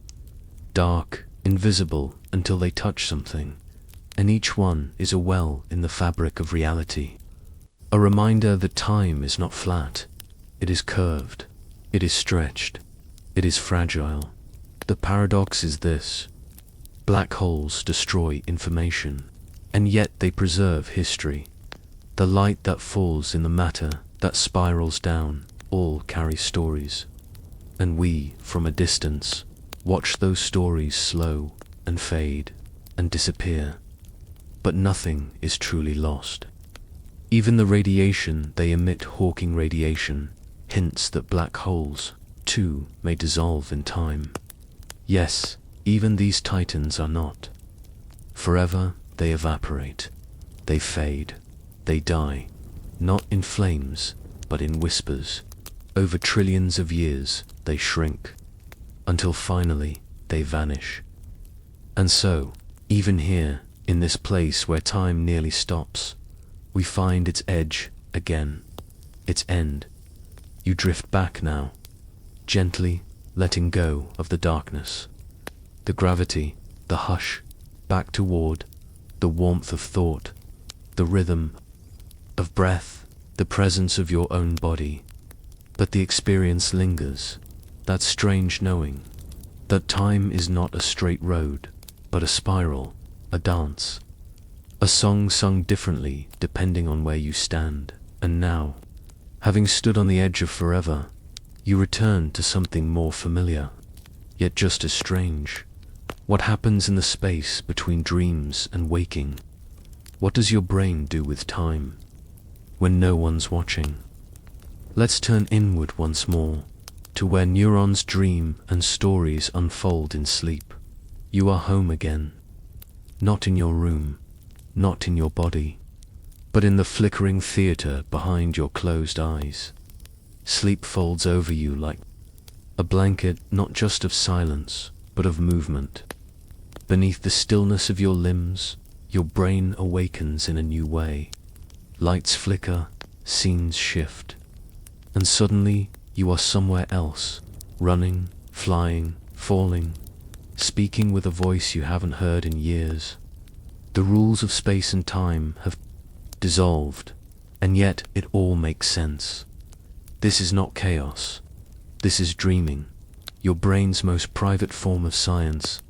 [SPEAKER 1] dark, invisible until they touch something, and each one is a well in the fabric of reality. A reminder that time is not flat, it is curved, it is stretched, it is fragile. The paradox is this: black holes destroy information, and yet they preserve history. The light that falls in the matter that spirals down, all carry stories. And we, from a distance, watch those stories slow and fade and disappear. But nothing is truly lost. Even the radiation they emit, Hawking radiation, hints that black holes, too, may dissolve in time. Yes, even these titans are not. Forever they evaporate, they fade, they die, not in flames, but in whispers. Over trillions of years they shrink, until finally they vanish. And so, even here, in this place where time nearly stops, we find its edge again, its end. You drift back now, gently letting go of the darkness, the gravity, the hush, back toward the warmth of thought, the rhythm of breath, the presence of your own body. But the experience lingers, that strange knowing that time is not a straight road, but a spiral, a dance, a song sung differently depending on where you stand. And now, having stood on the edge of forever, you return to something more familiar, yet just as strange. What happens in the space between dreams and waking? What does your brain do with time when no one's watching? Let's turn inward once more, to where neurons dream and stories unfold in sleep. You are home again, not in your room, not in your body, but in the flickering theater behind your closed eyes. Sleep folds over you like a blanket, not just of silence, but of movement. Beneath the stillness of your limbs, your brain awakens in a new way. Lights flicker, scenes shift, and suddenly you are somewhere else, running, flying, falling, speaking with a voice you haven't heard in years. The rules of space and time have dissolved, and yet it all makes sense. This is not chaos. This is dreaming, your brain's most private form of science.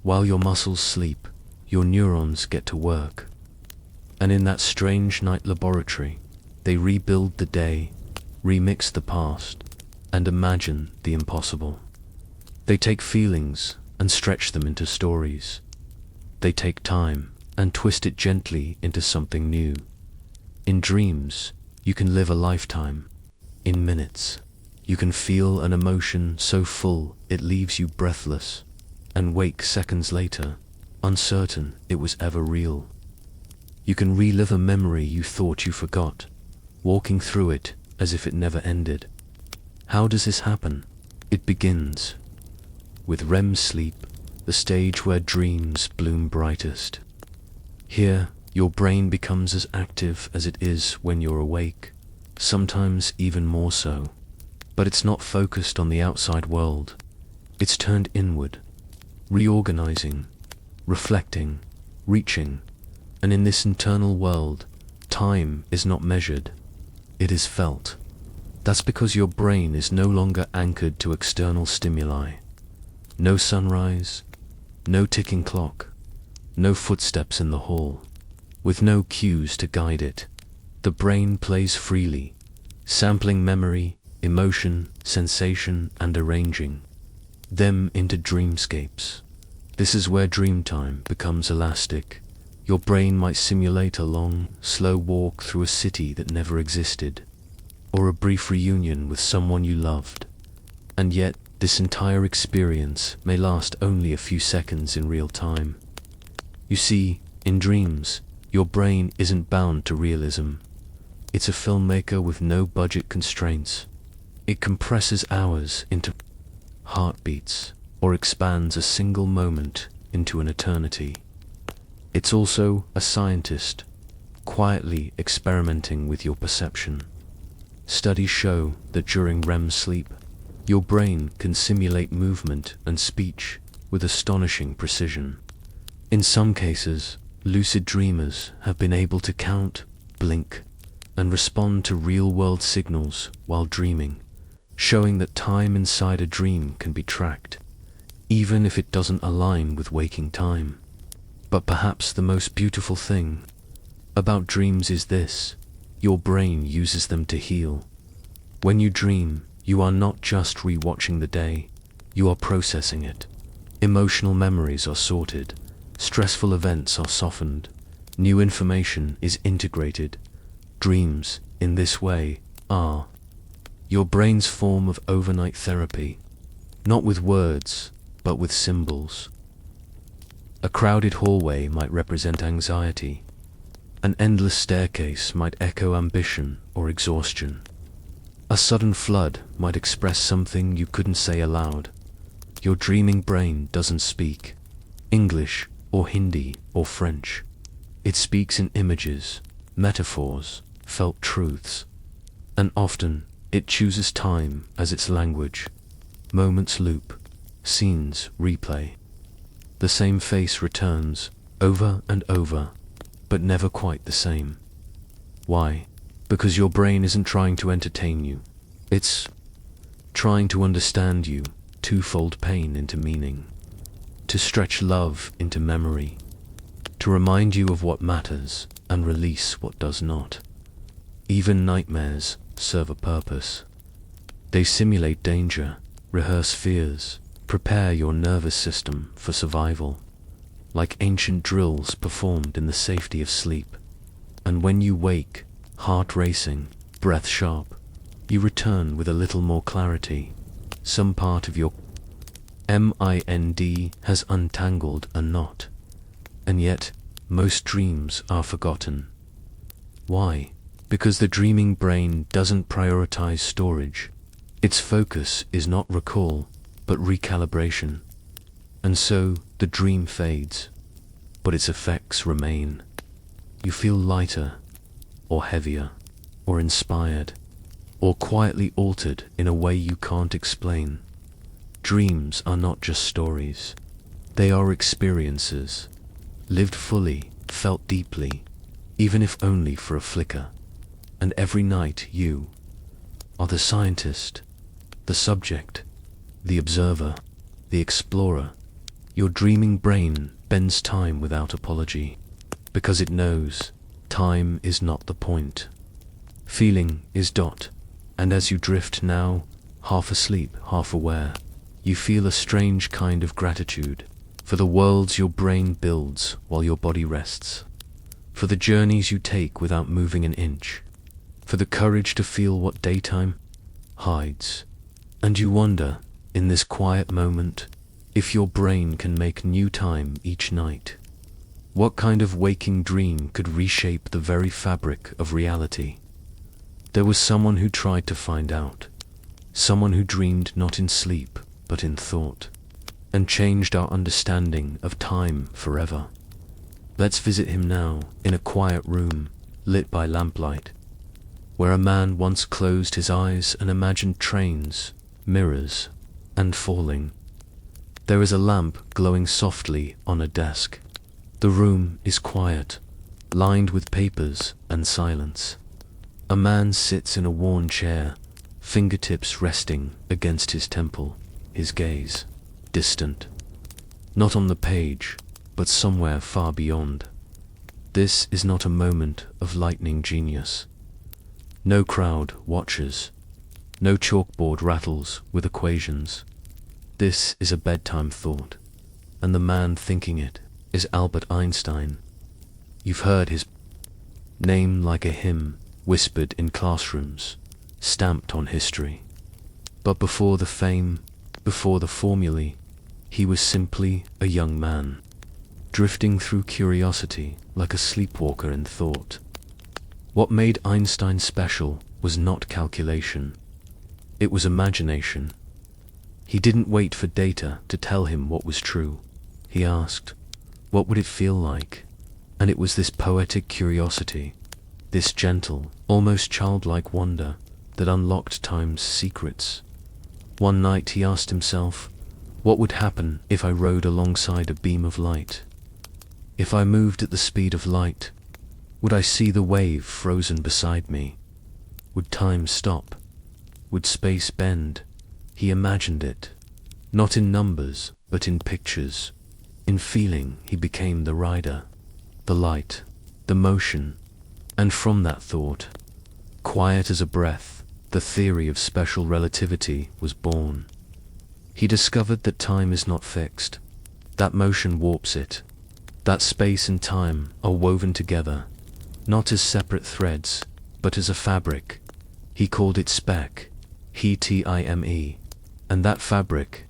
[SPEAKER 1] While your muscles sleep, your neurons get to work. And in that strange night laboratory, they rebuild the day, remix the past, and imagine the impossible. They take feelings and stretch them into stories. They take time and twist it gently into something new. In dreams, you can live a lifetime. In minutes, you can feel an emotion so full it leaves you breathless, and wake seconds later, uncertain it was ever real. You can relive a memory you thought you forgot, walking through it as if it never ended. How does this happen? It begins with REM sleep, the stage where dreams bloom brightest. Here, your brain becomes as active as it is when you're awake, sometimes even more so. But it's not focused on the outside world. It's turned inward, reorganizing, reflecting, reaching. And in this internal world, time is not measured, it is felt. That's because your brain is no longer anchored to external stimuli. No sunrise, no ticking clock, no footsteps in the hall. With no cues to guide it, the brain plays freely, sampling memory, emotion, sensation, and arranging them into dreamscapes. This is where dreamtime becomes elastic. Your brain might simulate a long, slow walk through a city that never existed, or a brief reunion with someone you loved. And yet, this entire experience may last only a few seconds in real time. You see, in dreams, your brain isn't bound to realism. It's a filmmaker with no budget constraints. It compresses hours into heartbeats, or expands a single moment into an eternity. It's also a scientist, quietly experimenting with your perception. Studies show that during REM sleep, your brain can simulate movement and speech with astonishing precision. In some cases, lucid dreamers have been able to count, blink, and respond to real-world signals while dreaming, showing that time inside a dream can be tracked, even if it doesn't align with waking time. But perhaps the most beautiful thing about dreams is this: your brain uses them to heal. When you dream, you are not just rewatching the day, you are processing it. Emotional memories are sorted, stressful events are softened, new information is integrated. Dreams, in this way, are your brain's form of overnight therapy, not with words, but with symbols. A crowded hallway might represent anxiety. An endless staircase might echo ambition or exhaustion. A sudden flood might express something you couldn't say aloud. Your dreaming brain doesn't speak English or Hindi or French. It speaks in images, metaphors, felt truths. And often, it chooses time as its language. Moments loop, scenes replay. The same face returns, over and over, but never quite the same. Why? Because your brain isn't trying to entertain you. It's trying to understand you, to fold pain into meaning, to stretch love into memory, to remind you of what matters and release what does not. Even nightmares serve a purpose. They simulate danger, rehearse fears, prepare your nervous system for survival, like ancient drills performed in the safety of sleep. And when you wake, heart racing, breath sharp, you return with a little more clarity. Some part of your mind has untangled a knot. And yet, most dreams are forgotten. Why? Because the dreaming brain doesn't prioritize storage. Its focus is not recall, but recalibration. And so, the dream fades, but its effects remain. You feel lighter, or heavier, or inspired, or quietly altered in a way you can't explain. Dreams are not just stories. They are experiences, lived fully, felt deeply, even if only for a flicker. And every night you are the scientist, the subject, the observer, the explorer. Your dreaming brain bends time without apology, because it knows time is not the point. Feeling is dot, and as you drift now, half asleep, half aware, you feel a strange kind of gratitude for the worlds your brain builds while your body rests, for the journeys you take without moving an inch, for the courage to feel what daytime hides. And you wonder, in this quiet moment, if your brain can make new time each night. What kind of waking dream could reshape the very fabric of reality? There was someone who tried to find out. Someone who dreamed not in sleep, but in thought. and changed our understanding of time forever. Let's visit him now in a quiet room lit by lamplight, where a man once closed his eyes and imagined trains, mirrors, and falling. There is a lamp glowing softly on a desk. The room is quiet, lined with papers and silence. A man sits in a worn chair, fingertips resting against his temple, his gaze distant. Not on the page, but somewhere far beyond. This is not a moment of lightning genius. No crowd watches. No chalkboard rattles with equations. This is a bedtime thought, and the man thinking it is Albert Einstein. You've heard his name like a hymn, whispered in classrooms, stamped on history. But before the fame, before the formulae, he was simply a young man, drifting through curiosity like a sleepwalker in thought. What made Einstein special was not calculation. It was imagination. He didn't wait for data to tell him what was true. He asked, what would it feel like? And it was this poetic curiosity, this gentle, almost childlike wonder that unlocked time's secrets. One night he asked himself, what would happen if I rode alongside a beam of light? If I moved at the speed of light, would I see the wave frozen beside me? Would time stop? Would space bend? He imagined it, not in numbers, but in pictures. In feeling, he became the rider, the light, the motion, and from that thought, quiet as a breath, the theory of special relativity was born. He discovered that time is not fixed, that motion warps it, that space and time are woven together, not as separate threads, but as a fabric. He called it spec, time, and that fabric,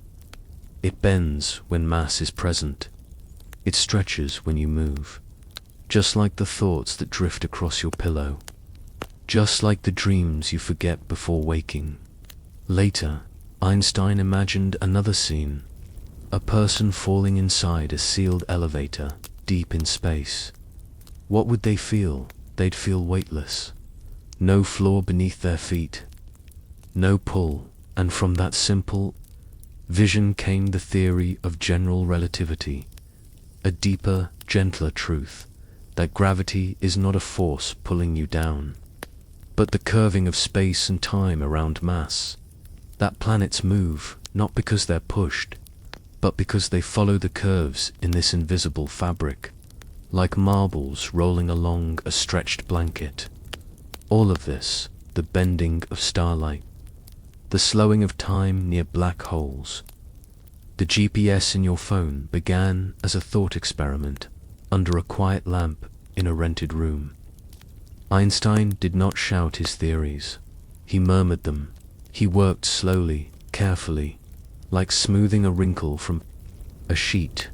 [SPEAKER 1] it bends when mass is present. It stretches when you move, just like the thoughts that drift across your pillow, just like the dreams you forget before waking. Later, Einstein imagined another scene, a person falling inside a sealed elevator deep in space. What would they feel? They'd feel weightless. No floor beneath their feet, no pull, and from that simple vision came the theory of general relativity, a deeper, gentler truth, that gravity is not a force pulling you down, but the curving of space and time around mass. That planets move, not because they're pushed, but because they follow the curves in this invisible fabric, like marbles rolling along a stretched blanket. All of this, the bending of starlight, the slowing of time near black holes. The GPS in your phone began as a thought experiment under a quiet lamp in a rented room. Einstein did not shout his theories. He murmured them. He worked slowly, carefully, like smoothing a wrinkle from a sheet.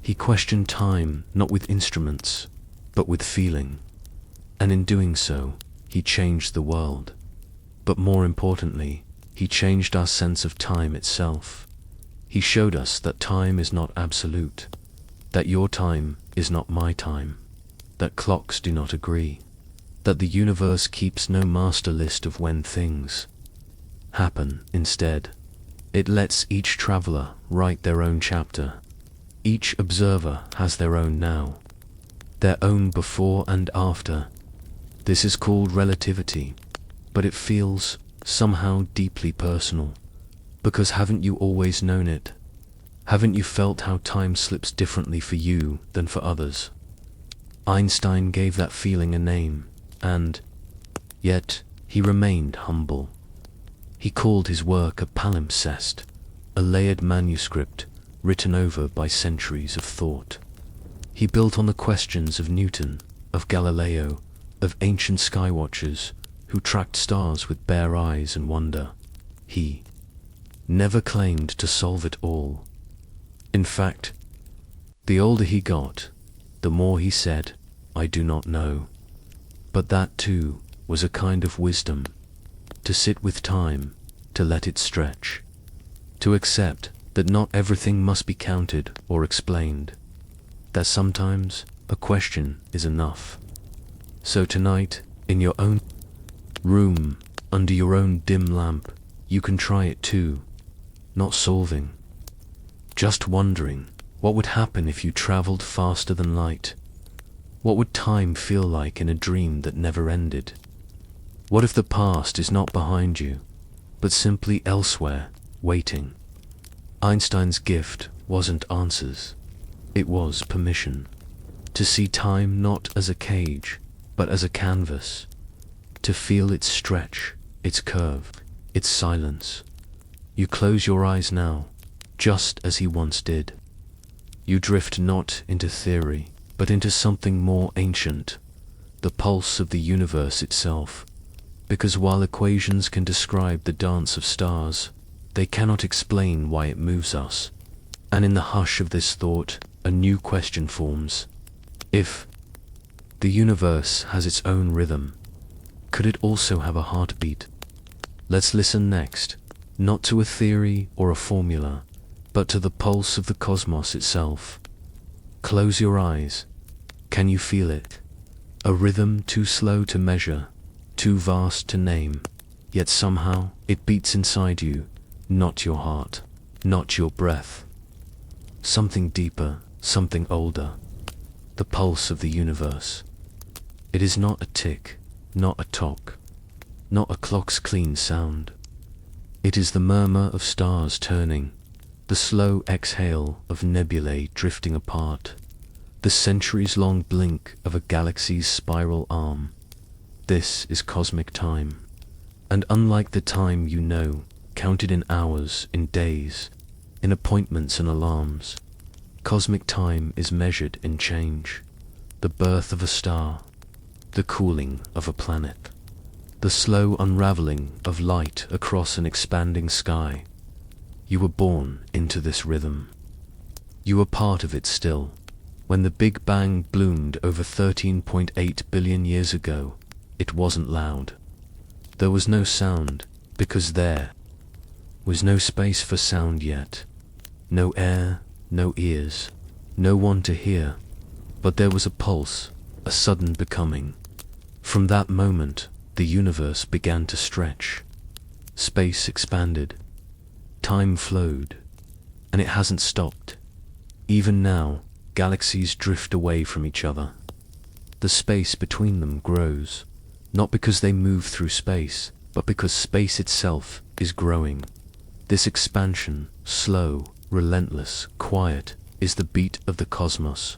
[SPEAKER 1] He questioned time not with instruments, but with feeling. And in doing so, he changed the world. But more importantly, he changed our sense of time itself. He showed us that time is not absolute, that your time is not my time, that clocks do not agree, that the universe keeps no master list of when things happen. Instead, it lets each traveler write their own chapter. Each observer has their own now, their own before and after. This is called relativity, but it feels somehow deeply personal, because haven't you always known it? Haven't you felt how time slips differently for you than for others? Einstein gave that feeling a name, and yet he remained humble. He called his work a palimpsest, a layered manuscript written over by centuries of thought. He built on the questions of Newton, of Galileo, of ancient skywatchers who tracked stars with bare eyes and wonder. He never claimed to solve it all. In fact, the older he got, the more he said, "I do not know." But that too was a kind of wisdom, to sit with time, to let it stretch, to accept that not everything must be counted or explained, that sometimes a question is enough. So tonight, in your own room, under your own dim lamp, you can try it too, not solving, just wondering what would happen if you traveled faster than light. What would time feel like in a dream that never ended? What if the past is not behind you, but simply elsewhere, waiting? Einstein's gift wasn't answers, it was permission. To see time not as a cage, but as a canvas. To feel its stretch, its curve, its silence. You close your eyes now, just as he once did. You drift not into theory, but into something more ancient, the pulse of the universe itself. Because while equations can describe the dance of stars, they cannot explain why it moves us. And in the hush of this thought, a new question forms. If the universe has its own rhythm, could it also have a heartbeat? Let's listen next, not to a theory or a formula, but to the pulse of the cosmos itself. Close your eyes. Can you feel it? A rhythm too slow to measure, too vast to name, yet somehow it beats inside you, not your heart, not your breath. Something deeper, something older, the pulse of the universe. It is not a tick, not a tock, not a clock's clean sound. It is the murmur of stars turning, the slow exhale of nebulae drifting apart, the centuries-long blink of a galaxy's spiral arm. This is cosmic time, and unlike the time you know, counted in hours, in days, in appointments and alarms, cosmic time is measured in change, the birth of a star, the cooling of a planet, the slow unraveling of light across an expanding sky. You were born into this rhythm. You are part of it still. When the Big Bang bloomed over 13.8 billion years ago, it wasn't loud. There was no sound, because there was no space for sound yet. No air, no ears, no one to hear. But there was a pulse, a sudden becoming. From that moment, the universe began to stretch. Space expanded. Time flowed. And it hasn't stopped. Even now, galaxies drift away from each other. The space between them grows, not because they move through space, but because space itself is growing. This expansion, slow, relentless, quiet, is the beat of the cosmos.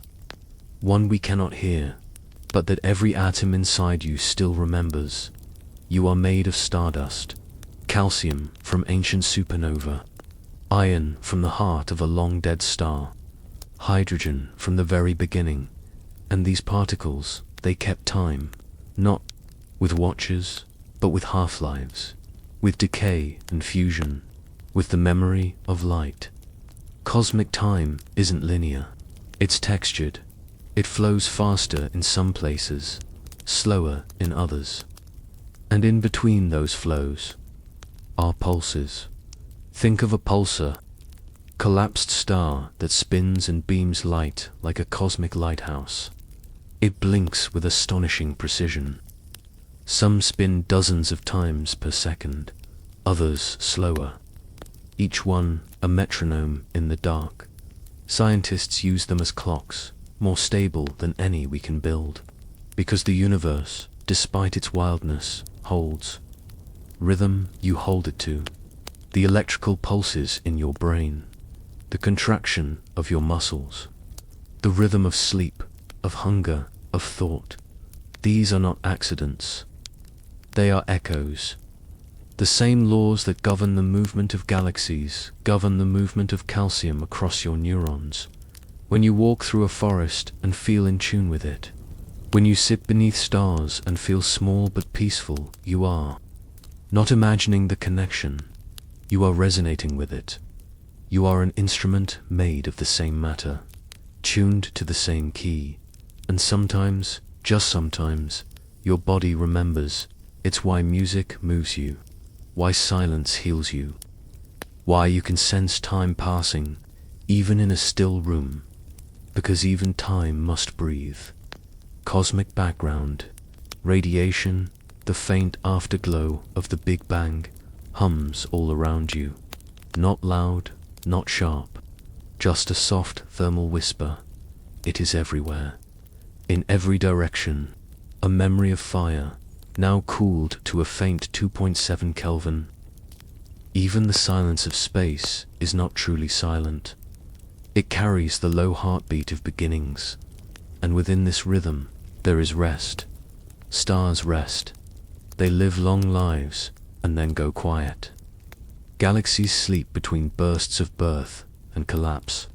[SPEAKER 1] One we cannot hear, but that every atom inside you still remembers. You are made of stardust, calcium from ancient supernova, iron from the heart of a long-dead star, hydrogen from the very beginning, and these particles, they kept time, not with watches, but with half-lives, with decay and fusion, with the memory of light. Cosmic time isn't linear, it's textured. It flows faster in some places, slower in others. And in between those flows are pulses. Think of a pulsar, collapsed star that spins and beams light like a cosmic lighthouse. It blinks with astonishing precision. Some spin dozens of times per second, others slower. Each one a metronome in the dark. Scientists use them as clocks, more stable than any we can build, because the universe, despite its wildness, holds rhythm. You hold it to the electrical pulses in your brain, the contraction of your muscles, the rhythm of sleep, of hunger, of thought. These are not accidents. They are echoes. The same laws that govern the movement of galaxies govern the movement of calcium across your neurons. When you walk through a forest and feel in tune with it, when you sit beneath stars and feel small but peaceful, you are not imagining the connection, you are resonating with it. You are an instrument made of the same matter, tuned to the same key, and sometimes, just sometimes, your body remembers. It's why music moves you, why silence heals you, Why you can sense time passing, even in a still room, because even time must breathe. Cosmic background, radiation, the faint afterglow of the Big Bang hums all around you. Not loud, not sharp, just a soft thermal whisper. It is everywhere, in every direction, a memory of fire, now cooled to a faint 2.7 Kelvin. Even the silence of space is not truly silent. It carries the low heartbeat of beginnings, and within this rhythm there is rest. Stars rest. They live long lives and then go quiet. Galaxies sleep between bursts of birth and collapse.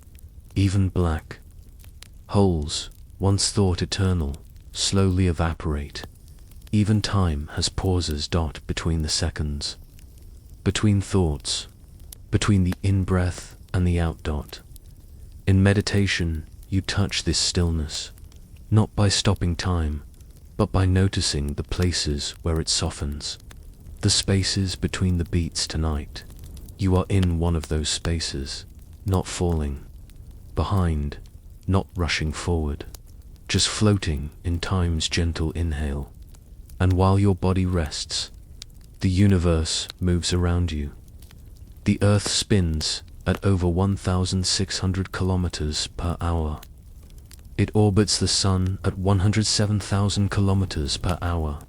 [SPEAKER 1] Even black holes, once thought eternal, slowly evaporate. Even time has pauses dot between the seconds, between thoughts, between the in-breath and the out-dot. In meditation, you touch this stillness, not by stopping time, but by noticing the places where it softens. The spaces between the beats tonight. You are in one of those spaces, not falling behind, not rushing forward, just floating in time's gentle inhale. And while your body rests, the universe moves around you. The earth spins at over 1,600 kilometers per hour. It orbits the sun at 107,000 kilometers per hour.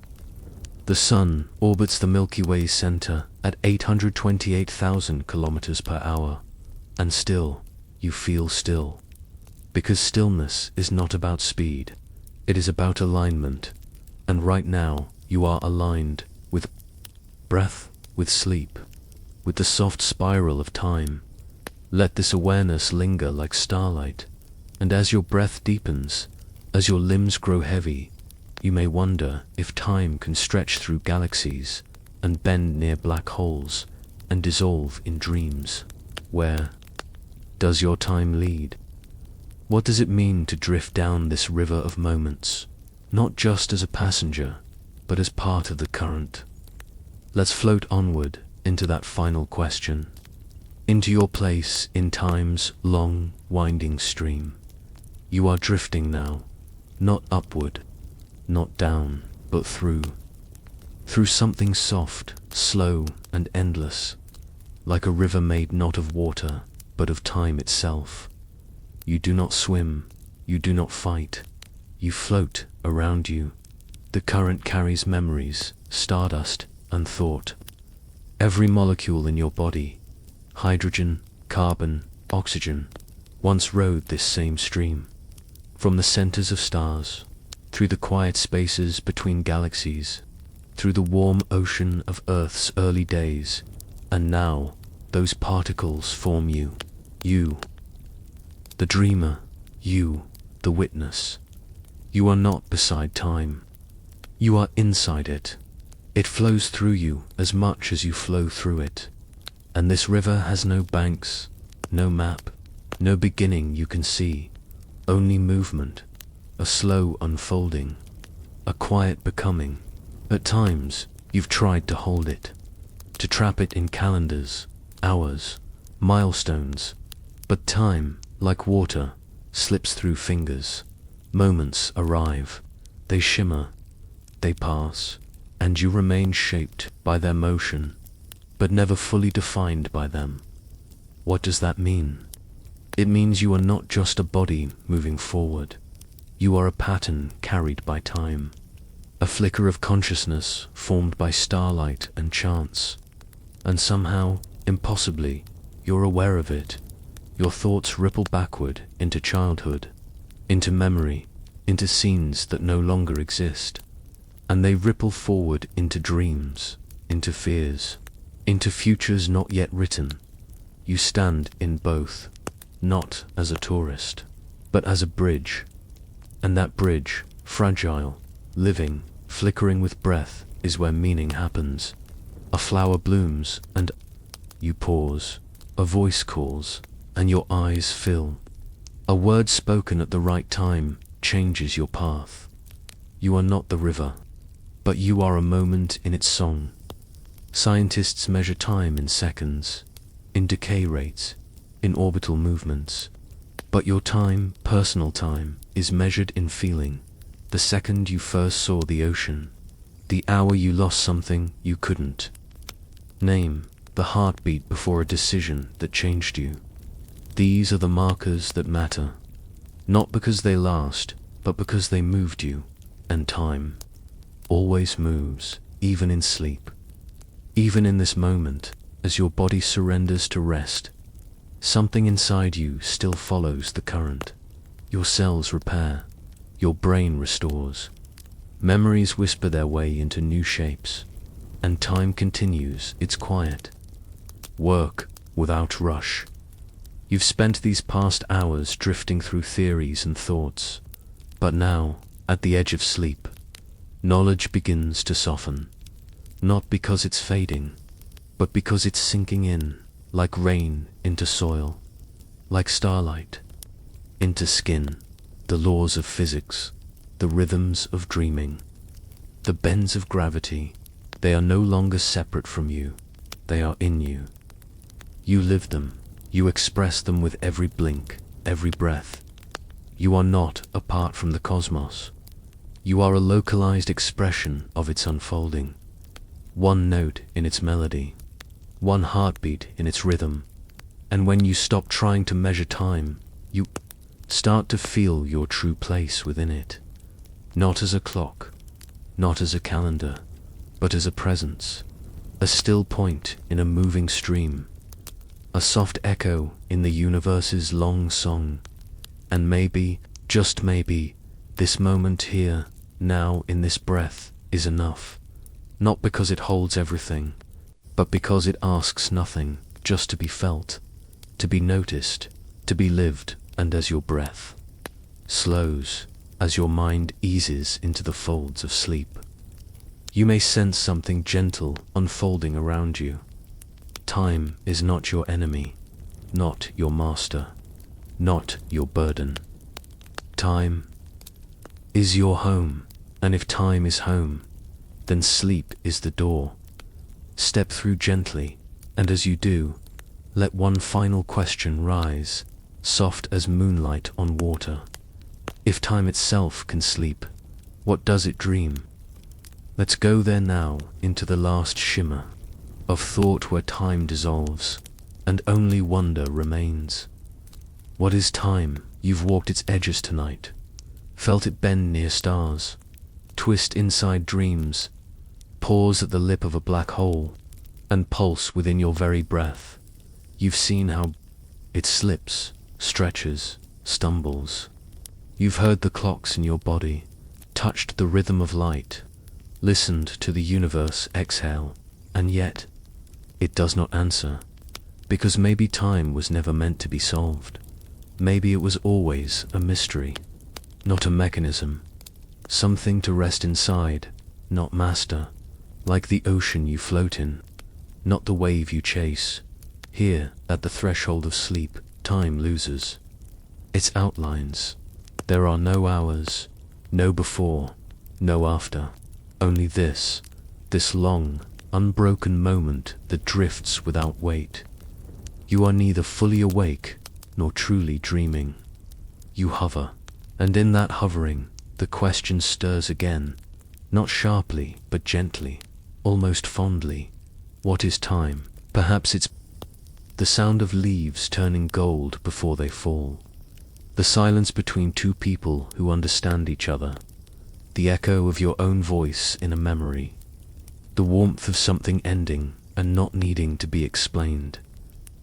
[SPEAKER 1] The sun orbits the Milky Way center at 828,000 kilometers per hour. And still, you feel still. Because stillness is not about speed. It is about alignment. And right now, you are aligned with breath, with sleep, with the soft spiral of time. Let this awareness linger like starlight. And as your breath deepens, as your limbs grow heavy, you may wonder if time can stretch through galaxies and bend near black holes and dissolve in dreams. Where does your time lead? What does it mean to drift down this river of moments, not just as a passenger, but as part of the current? Let's float onward into that final question, into your place in time's long, winding stream. You are drifting now, not upward, not down, but through something soft, slow, and endless, like a river made not of water, but of time itself. You do not swim, you do not fight, you float around you. The current carries memories, stardust, and thought. Every molecule in your body, hydrogen, carbon, oxygen, once rode this same stream. From the centers of stars, through the quiet spaces between galaxies, through the warm ocean of Earth's early days, and now those particles form you. You, the dreamer, you, the witness. You are not beside time. You are inside it. It flows through you as much as you flow through it. And this river has no banks, no map, no beginning you can see, only movement, a slow unfolding, a quiet becoming. At times, you've tried to hold it, to trap it in calendars, hours, milestones, but time, like water, slips through fingers. Moments arrive, they shimmer, they pass, and you remain shaped by their motion, but never fully defined by them. What does that mean? It means you are not just a body moving forward. You are a pattern carried by time, a flicker of consciousness formed by starlight and chance. And somehow, impossibly, you're aware of it. Your thoughts ripple backward into childhood, into memory, into scenes that no longer exist. And they ripple forward into dreams, into fears, into futures not yet written. You stand in both, not as a tourist, but as a bridge. And that bridge, fragile, living, flickering with breath, is where meaning happens. A flower blooms, and you pause. A voice calls, and your eyes fill. A word spoken at the right time changes your path. You are not the river, but you are a moment in its song. Scientists measure time in seconds. in decay rates, in orbital movements. But your time, personal time, is measured in feeling. The second you first saw the ocean, the hour you lost something you couldn't name, the heartbeat before a decision that changed you. These are the markers that matter, not because they last, but because they moved you. And time always moves, even in sleep. Even in this moment, as your body surrenders to rest, something inside you still follows the current. Your cells repair, your brain restores, memories whisper their way into new shapes, and time continues its quiet work without rush. You've spent these past hours drifting through theories and thoughts, but now, at the edge of sleep, knowledge begins to soften, not because it's fading, but because it's sinking in, like rain into soil, like starlight into skin. The laws of physics, the rhythms of dreaming, the bends of gravity, they are no longer separate from you, they are in you. You live them, you express them with every blink, every breath. You are not apart from the cosmos. You are a localized expression of its unfolding. One note in its melody, one heartbeat in its rhythm. And when you stop trying to measure time, you start to feel your true place within it. Not as a clock, not as a calendar, but as a presence, a still point in a moving stream, a soft echo in the universe's long song. And maybe, just maybe, this moment here, now in this breath, is enough. Not because it holds everything, but because it asks nothing, just to be felt, to be noticed, to be lived. And as your breath slows, as your mind eases into the folds of sleep, you may sense something gentle unfolding around you. Time is not your enemy, not your master, not your burden. Time is your home, and if time is home, then sleep is the door. Step through gently, and as you do, let one final question rise, soft as moonlight on water. If time itself can sleep, what does it dream? Let's go there now, into the last shimmer of thought where time dissolves, and only wonder remains. What is time? You've walked its edges tonight, felt it bend near stars, twist inside dreams, pause at the lip of a black hole, and pulse within your very breath. You've seen how it slips, stretches, stumbles. You've heard the clocks in your body, touched the rhythm of light, listened to the universe exhale, and yet it does not answer, because maybe time was never meant to be solved. Maybe it was always a mystery, not a mechanism, something to rest inside, not master, like the ocean you float in, not the wave you chase. Here, at the threshold of sleep, time loses its outlines. There are no hours, no before, no after, only this long, unbroken moment that drifts without weight. You are neither fully awake nor truly dreaming. You hover, and in that hovering, the question stirs again, not sharply, but gently, almost fondly. What is time? Perhaps it's the sound of leaves turning gold before they fall, the silence between two people who understand each other, the echo of your own voice in a memory, the warmth of something ending and not needing to be explained.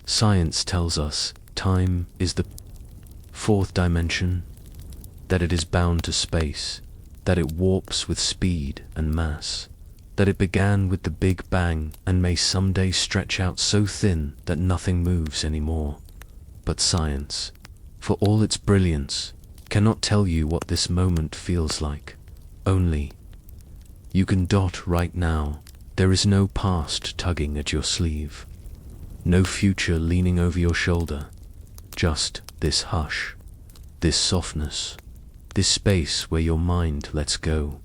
[SPEAKER 1] Science tells us time is the fourth dimension, that it is bound to space, that it warps with speed and mass, that it began with the Big Bang and may someday stretch out so thin that nothing moves anymore. But science, for all its brilliance, cannot tell you what this moment feels like. Only, you can dot right now. There is no past tugging at your sleeve, no future leaning over your shoulder, just this hush, this softness, this space where your mind lets go.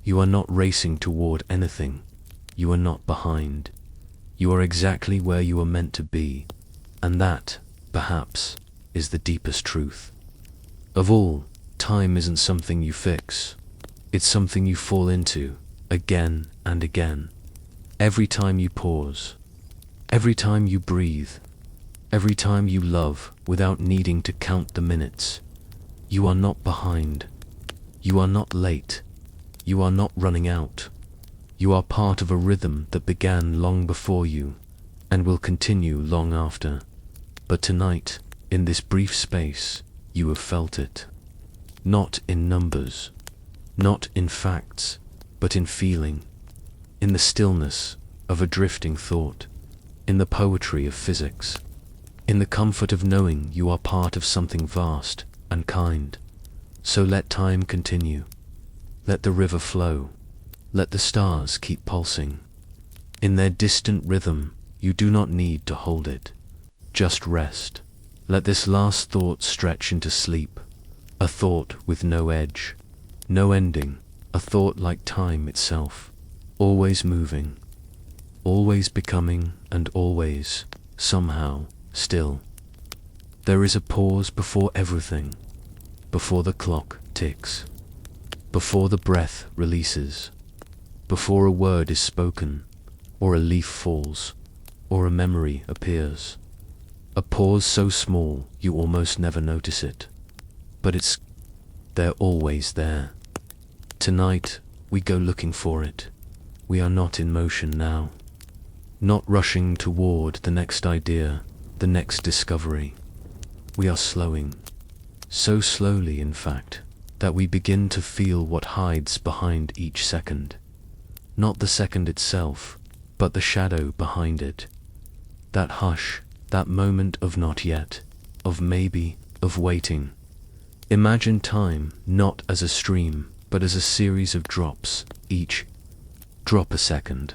[SPEAKER 1] You are not racing toward anything. You are not behind. You are exactly where you are meant to be, and that, perhaps, is the deepest truth. Of all, time isn't something you fix. It's something you fall into, again and again. Every time you pause, every time you breathe, every time you love without needing to count the minutes. You are not behind. You are not late. You are not running out. You are part of a rhythm that began long before you and will continue long after. But tonight, in this brief space, you have felt it. Not in numbers, not in facts, but in feeling, in the stillness of a drifting thought, in the poetry of physics, in the comfort of knowing you are part of something vast and kind. So let time continue. Let the river flow. Let the stars keep pulsing. In their distant rhythm, you do not need to hold it. Just rest. Let this last thought stretch into sleep. A thought with no edge, no ending. A thought like time itself. Always moving. Always becoming and always, somehow, still. There is a pause before everything. Before the clock ticks. Before the breath releases. Before a word is spoken, or a leaf falls, or a memory appears. A pause so small you almost never notice it. But they're always there. Tonight, we go looking for it. We are not in motion now. Not rushing toward the next idea, the next discovery. We are slowing. So slowly, in fact, that we begin to feel what hides behind each second. Not the second itself, but the shadow behind it. That hush, that moment of not yet, of maybe, of waiting. Imagine time not as a stream, but as a series of drops, each drop a second.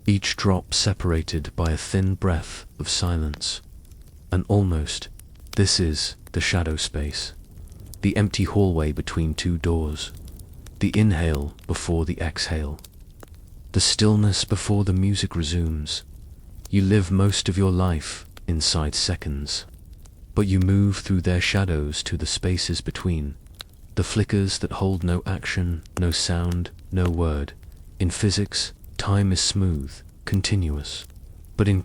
[SPEAKER 1] Each drop separated by a thin breath of silence. And almost, this is the shadow space. The empty hallway between two doors. The inhale before the exhale. The stillness before the music resumes. You live most of your life inside seconds, but you move through their shadows to the spaces between, the flickers that hold no action, no sound, no word. In physics, time is smooth, continuous, but in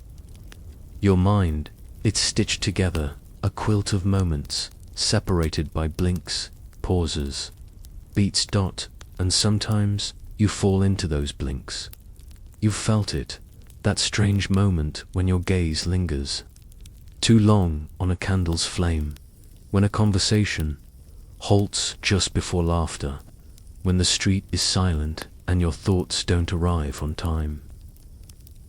[SPEAKER 1] your mind, it's stitched together, a quilt of moments, separated by blinks, pauses, beats dot, and sometimes you fall into those blinks. You've felt it, that strange moment when your gaze lingers too long on a candle's flame, when a conversation halts just before laughter, when the street is silent and your thoughts don't arrive on time.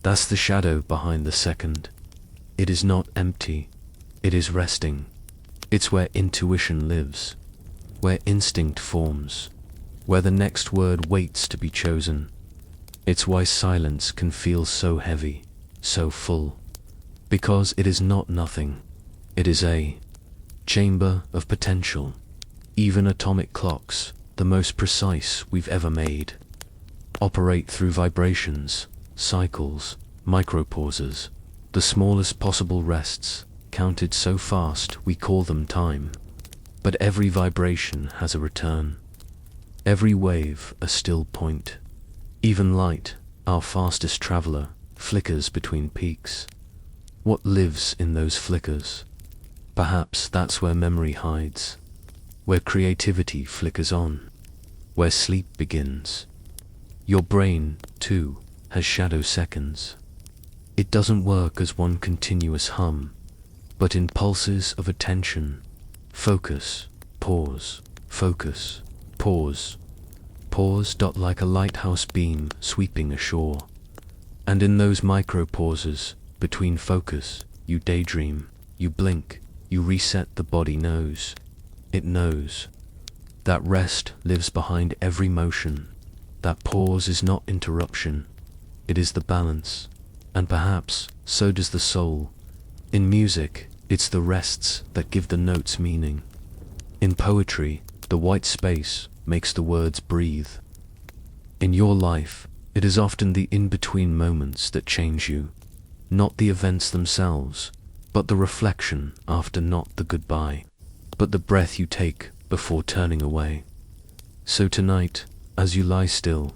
[SPEAKER 1] That's the shadow behind the second. It is not empty, it is resting. It's where intuition lives, where instinct forms, where the next word waits to be chosen. It's why silence can feel so heavy, so full. Because it is not nothing. It is a chamber of potential. Even atomic clocks, the most precise we've ever made, operate through vibrations, cycles, micropauses, the smallest possible rests, counted so fast we call them time. But every vibration has a return. Every wave a still point. Even light, our fastest traveler, flickers between peaks. What lives in those flickers? Perhaps that's where memory hides, where creativity flickers on, where sleep begins. Your brain, too, has shadow seconds. It doesn't work as one continuous hum, but in pulses of attention, focus, pause, focus, pause, pause. Like a lighthouse beam sweeping ashore. And in those micro pauses, between focus, you daydream, you blink, you reset. The body knows. It knows. That rest lives behind every motion. That pause is not interruption. It is the balance. And perhaps, so does the soul. In music, it's the rests that give the notes meaning. In poetry, the white space makes the words breathe. In your life, it is often the in-between moments that change you. Not the events themselves, but the reflection after, not the goodbye, but the breath you take before turning away. So tonight, as you lie still,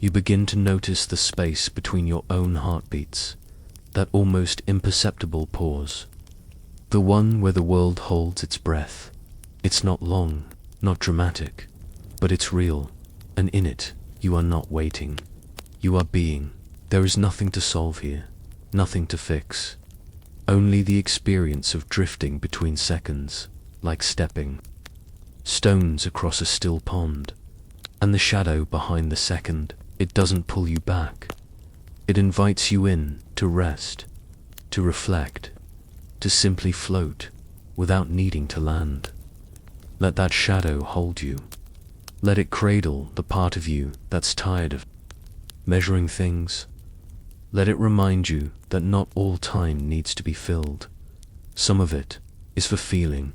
[SPEAKER 1] you begin to notice the space between your own heartbeats, that almost imperceptible pause, the one where the world holds its breath. It's not long, not dramatic, but it's real, and in it, you are not waiting. You are being. There is nothing to solve here, nothing to fix. Only the experience of drifting between seconds, like stepping stones across a still pond. And the shadow behind the second, it doesn't pull you back. It invites you in to rest, to reflect, to simply float without needing to land. Let that shadow hold you. Let it cradle the part of you that's tired of measuring things. Let it remind you that not all time needs to be filled. Some of it is for feeling,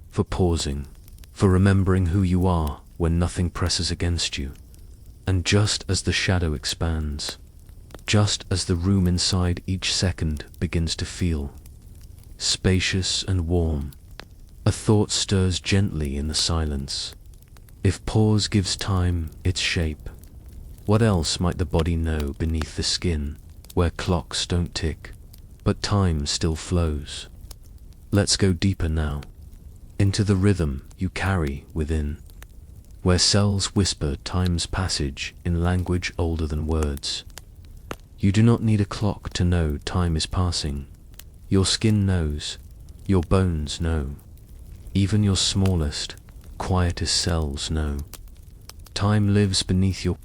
[SPEAKER 1] for pausing, for remembering who you are when nothing presses against you. And just as the shadow expands, just as the room inside each second begins to feel spacious and warm, a thought stirs gently in the silence. If pause gives time its shape, what else might the body know beneath the skin, where clocks don't tick, but time still flows? Let's go deeper now, into the rhythm you carry within, where cells whisper time's passage in language older than words. You do not need a clock to know time is passing. Your skin knows, your bones know, even your smallest, quietest cells know. Time lives beneath your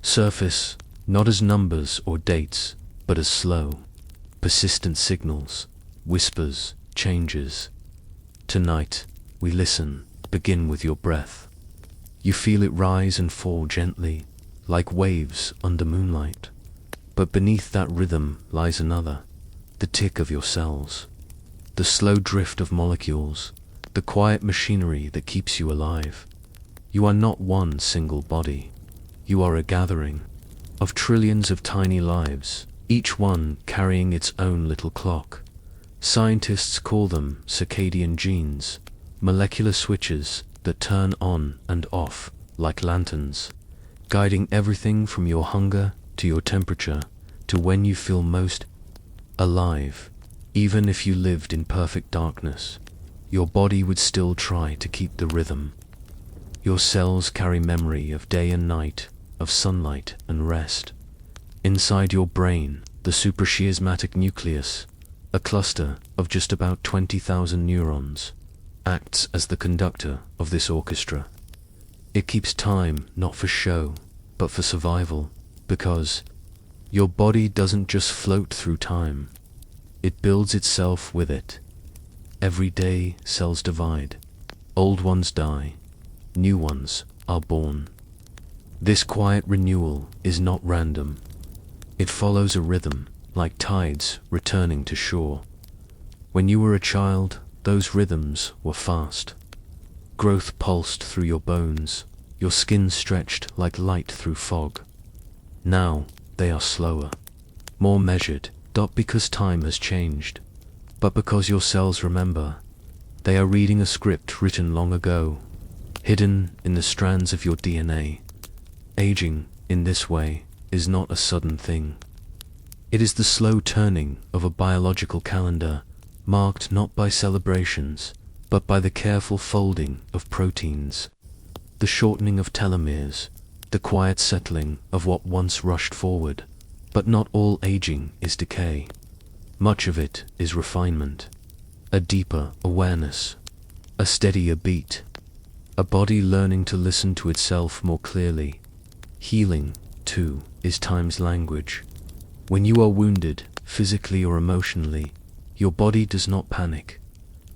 [SPEAKER 1] surface, not as numbers or dates, but as slow, persistent signals, whispers, changes. Tonight, we listen. Begin with your breath. You feel it rise and fall gently, like waves under moonlight. But beneath that rhythm lies another, the tick of your cells, the slow drift of molecules, the quiet machinery that keeps you alive. You are not one single body. You are a gathering of trillions of tiny lives, each one carrying its own little clock. Scientists call them circadian genes, molecular switches that turn on and off like lanterns, guiding everything from your hunger to your temperature to when you feel most alive. Even if you lived in perfect darkness, your body would still try to keep the rhythm. Your cells carry memory of day and night, of sunlight and rest. Inside your brain, the suprachiasmatic nucleus, a cluster of just about 20,000 neurons, acts as the conductor of this orchestra. It keeps time not for show, but for survival, because your body doesn't just float through time, it builds itself with it. Every day cells divide, old ones die, new ones are born. This quiet renewal is not random. It follows a rhythm, like tides returning to shore. When you were a child, those rhythms were fast. Growth pulsed through your bones, your skin stretched like light through fog. Now they are slower, more measured, not because time has changed, but because your cells remember. They are reading a script written long ago, hidden in the strands of your DNA. Aging, in this way, is not a sudden thing. It is the slow turning of a biological calendar, marked not by celebrations, but by the careful folding of proteins, the shortening of telomeres, the quiet settling of what once rushed forward. But not all aging is decay. Much of it is refinement, a deeper awareness, a steadier beat, a body learning to listen to itself more clearly. Healing, too, is time's language. When you are wounded, physically or emotionally, your body does not panic.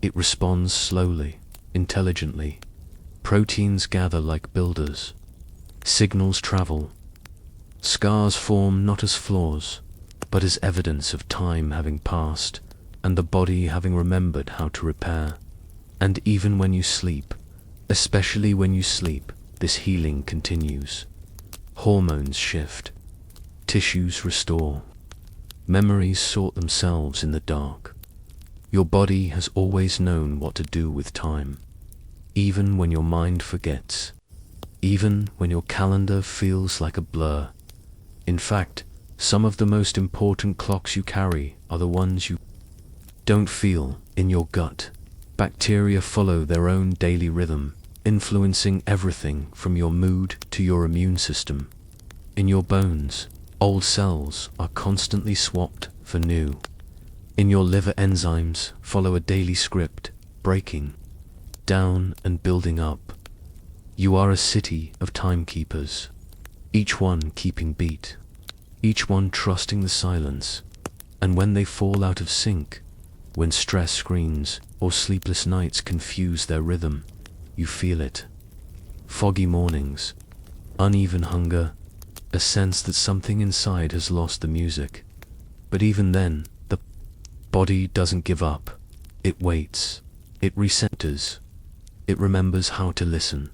[SPEAKER 1] It responds slowly, intelligently. Proteins gather like builders. Signals travel. Scars form not as flaws, but as evidence of time having passed, and the body having remembered how to repair. And even when you sleep, especially when you sleep, this healing continues. Hormones shift, tissues restore, Memories sort themselves in the dark. Your body has always known what to do with time, even when your mind forgets, even when your calendar feels like a blur. In fact, some of the most important clocks you carry are the ones you don't feel in your gut. Bacteria follow their own daily rhythm, influencing everything from your mood to your immune system. In your bones, old cells are constantly swapped for new. In your liver, enzymes follow a daily script, breaking down and building up. You are a city of timekeepers, each one keeping beat, each one trusting the silence. And when they fall out of sync, when stress screens or sleepless nights confuse their rhythm, you feel it. Foggy mornings, uneven hunger, a sense that something inside has lost the music. But even then, the body doesn't give up. It waits. It recenters. It remembers how to listen.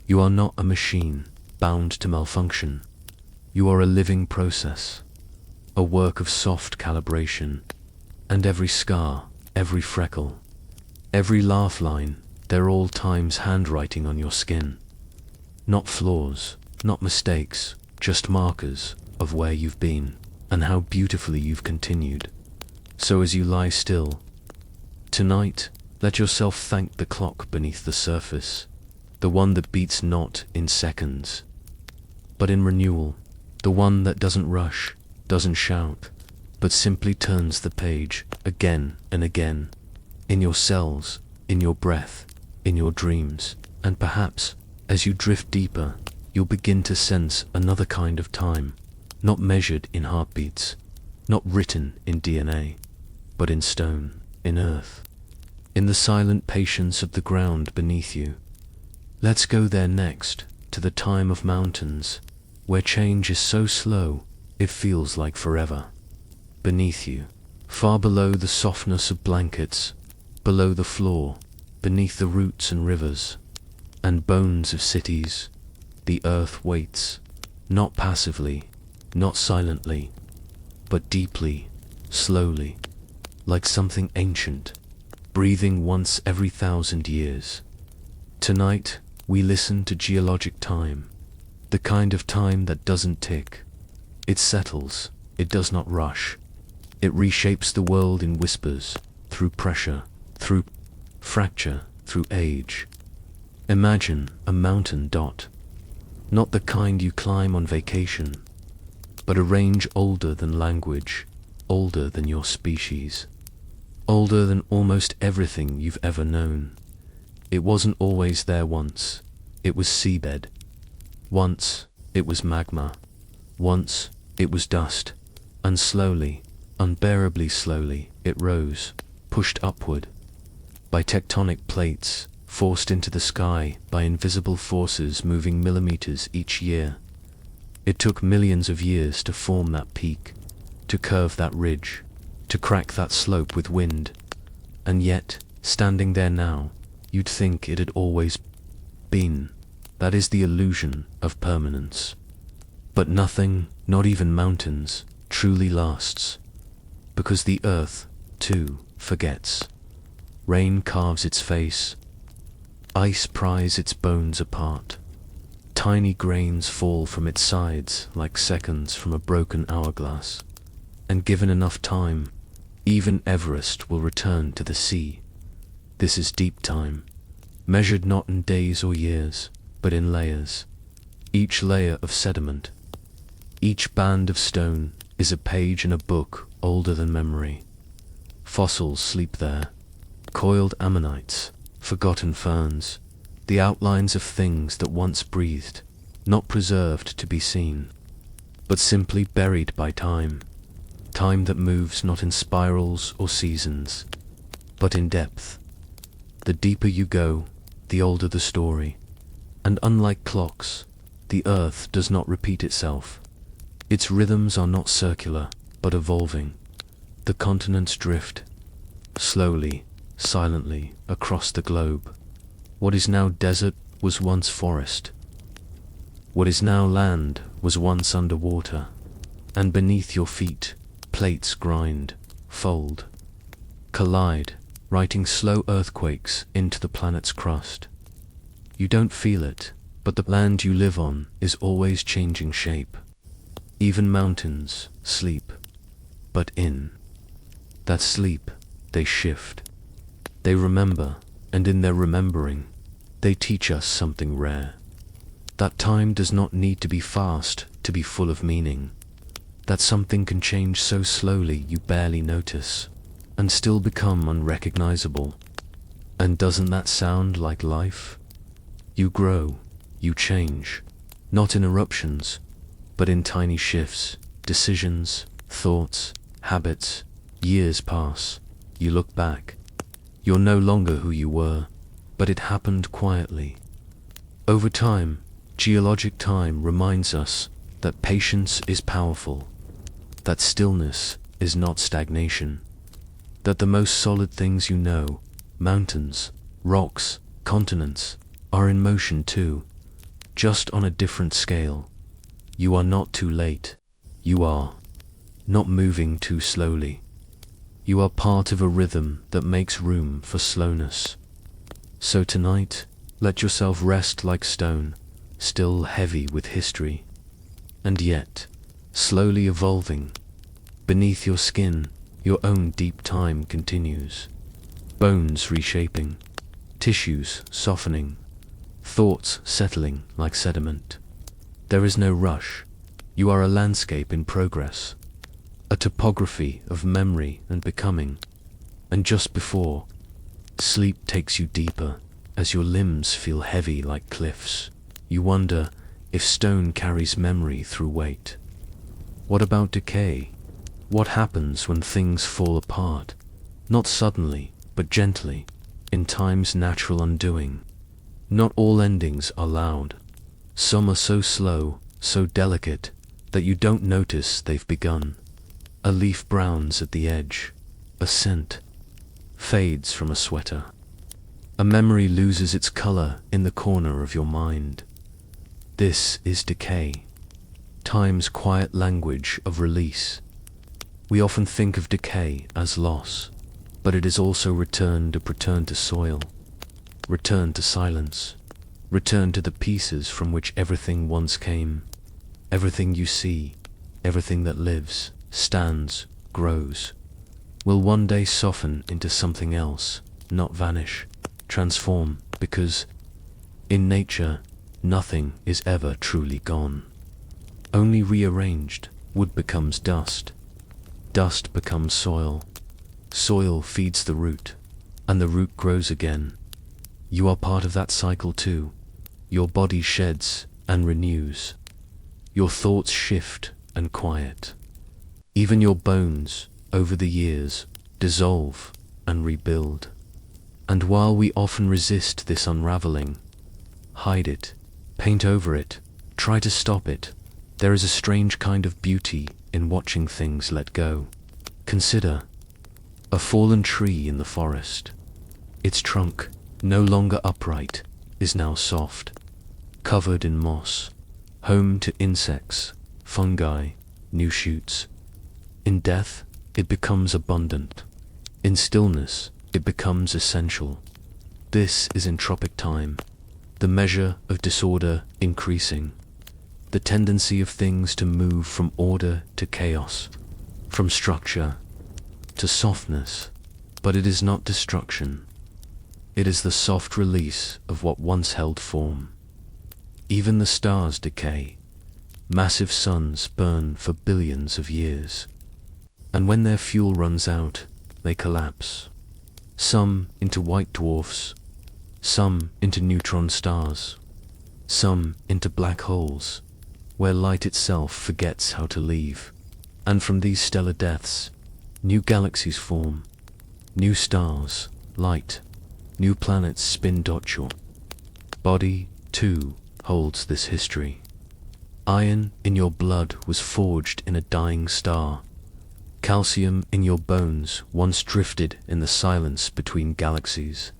[SPEAKER 1] You are not a machine bound to malfunction. You are a living process, a work of soft calibration. And every scar, every freckle, every laugh line, they're all time's handwriting on your skin. Not flaws, not mistakes, just markers of where you've been and how beautifully you've continued. So as you lie still, tonight, let yourself thank the clock beneath the surface, the one that beats not in seconds, but in renewal, the one that doesn't rush, doesn't shout, but simply turns the page again and again, in your cells, in your breath, in your dreams. And perhaps, as you drift deeper, you'll begin to sense another kind of time, not measured in heartbeats, not written in DNA, but in stone, in earth, in the silent patience of the ground beneath you. Let's go there next, to the time of mountains, where change is so slow, it feels like forever. Beneath you, far below the softness of blankets, below the floor, beneath the roots and rivers, and bones of cities, the earth waits, not passively, not silently, but deeply, slowly, like something ancient, breathing once every 1,000 years. Tonight, we listen to geologic time, the kind of time that doesn't tick. It settles, it does not rush. It reshapes the world in whispers, through pressure, through fracture, through age. Imagine a mountain dot, not the kind you climb on vacation, but a range older than language, older than your species, older than almost everything you've ever known. It wasn't always there once. It was seabed. Once, it was magma. Once, it was dust. And slowly, unbearably slowly, it rose, pushed upward, by tectonic plates, forced into the sky by invisible forces moving millimeters each year. It took millions of years to form that peak, to curve that ridge, to crack that slope with wind. And yet, standing there now, you'd think it had always been. That is the illusion of permanence. But nothing, not even mountains, truly lasts. Because the earth, too, forgets. Rain carves its face. Ice pries its bones apart. Tiny grains fall from its sides like seconds from a broken hourglass. And given enough time, even Everest will return to the sea. This is deep time, measured not in days or years, but in layers. Each layer of sediment, each band of stone is a page in a book older than memory. Fossils sleep there, coiled ammonites, forgotten ferns, the outlines of things that once breathed, not preserved to be seen, but simply buried by time. Time that moves not in spirals or seasons, but in depth. The deeper you go, the older the story. And unlike clocks, the earth does not repeat itself. Its rhythms are not circular, but evolving. The continents drift, slowly, silently, across the globe. What is now desert was once forest. What is now land was once underwater. And beneath your feet, plates grind, fold, collide, writing slow earthquakes into the planet's crust. You don't feel it, but the land you live on is always changing shape. Even mountains sleep, but in that sleep, they shift. They remember, and in their remembering, they teach us something rare. That time does not need to be fast to be full of meaning. That something can change so slowly you barely notice, and still become unrecognizable. And doesn't that sound like life? You grow, you change, not in eruptions, but in tiny shifts, decisions, thoughts, habits. Years pass, you look back. You're no longer who you were, but it happened quietly. Over time, geologic time reminds us that patience is powerful, that stillness is not stagnation, that the most solid things you know, mountains, rocks, continents, are in motion too, just on a different scale. You are not too late. You are not moving too slowly. You are part of a rhythm that makes room for slowness. So tonight, let yourself rest like stone, still heavy with history, and yet, slowly evolving. Beneath your skin, your own deep time continues. Bones reshaping, tissues softening, thoughts settling like sediment. There is no rush. You are a landscape in progress, a topography of memory and becoming. And just before, sleep takes you deeper as your limbs feel heavy like cliffs. You wonder if stone carries memory through weight. What about decay? What happens when things fall apart? Not suddenly, but gently, in time's natural undoing. Not all endings are loud. Some are so slow, so delicate, that you don't notice they've begun. A leaf browns at the edge. A scent fades from a sweater. A memory loses its color in the corner of your mind. This is decay. Time's quiet language of release. We often think of decay as loss, but it is also return to soil, return to silence, return to the pieces from which everything once came. Everything you see, everything that lives, stands, grows, will one day soften into something else, not vanish, transform, because in nature, nothing is ever truly gone. Only rearranged. Wood becomes dust. Dust becomes soil. Soil feeds the root, and the root grows again. You are part of that cycle too. Your body sheds and renews. Your thoughts shift and quiet. Even your bones, over the years, dissolve and rebuild. And while we often resist this unraveling, hide it, paint over it, try to stop it, there is a strange kind of beauty in watching things let go. Consider a fallen tree in the forest. Its trunk, no longer upright, is now soft, covered in moss, home to insects, fungi, new shoots. In death, it becomes abundant. In stillness, it becomes essential. This is entropic time, the measure of disorder increasing, the tendency of things to move from order to chaos, from structure to softness. But it is not destruction. It is the soft release of what once held form. Even the stars decay. Massive suns burn for billions of years. And when their fuel runs out, they collapse. Some into white dwarfs, some into neutron stars, some into black holes, where light itself forgets how to leave. And from these stellar deaths, new galaxies form, new stars, light, new planets spin. Your body, too, holds this history. Iron in your blood was forged in a dying star. Calcium in your bones once drifted in the silence between galaxies.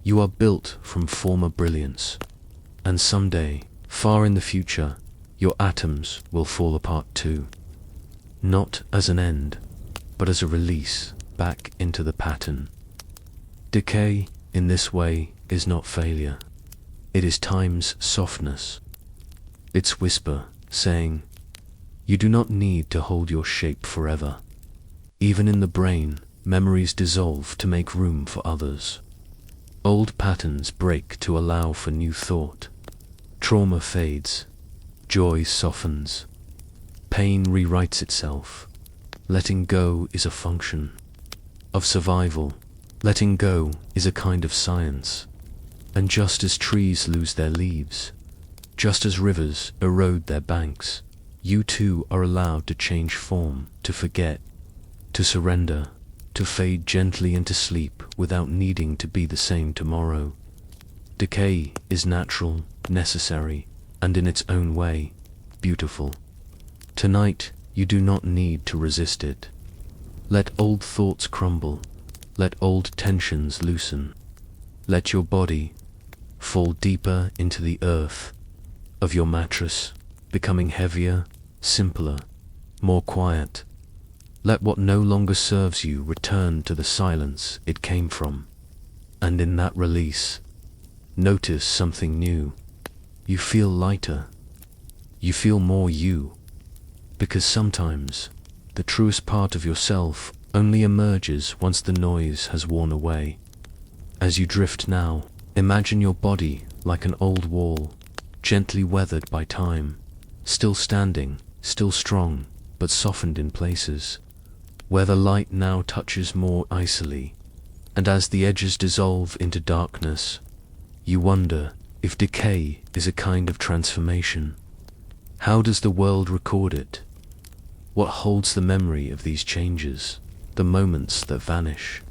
[SPEAKER 1] You are built from former brilliance, and someday, far in the future, your atoms will fall apart too. Not as an end, but as a release back into the pattern. Decay, in this way, is not failure. It is time's softness. Its whisper, saying, "You do not need to hold your shape forever." Even in the brain, memories dissolve to make room for others. Old patterns break to allow for new thought. Trauma fades. Joy softens. Pain rewrites itself. Letting go is a function of survival. Letting go is a kind of science. And just as trees lose their leaves, just as rivers erode their banks, you too are allowed to change form, to forget, to surrender, to fade gently into sleep without needing to be the same tomorrow. Decay is natural, necessary, and in its own way, beautiful. Tonight, you do not need to resist it. Let old thoughts crumble. Let old tensions loosen. Let your body fall deeper into the earth of your mattress, becoming heavier, simpler, more quiet. Let what no longer serves you return to the silence it came from. And in that release, notice something new. You feel lighter. You feel more you. Because sometimes, the truest part of yourself only emerges once the noise has worn away. As you drift now, imagine your body like an old wall, gently weathered by time, still standing, still strong, but softened in places, where the light now touches more icily. And as the edges dissolve into darkness, you wonder if decay is a kind of transformation. How does the world record it? What holds the memory of these changes, the moments that vanish?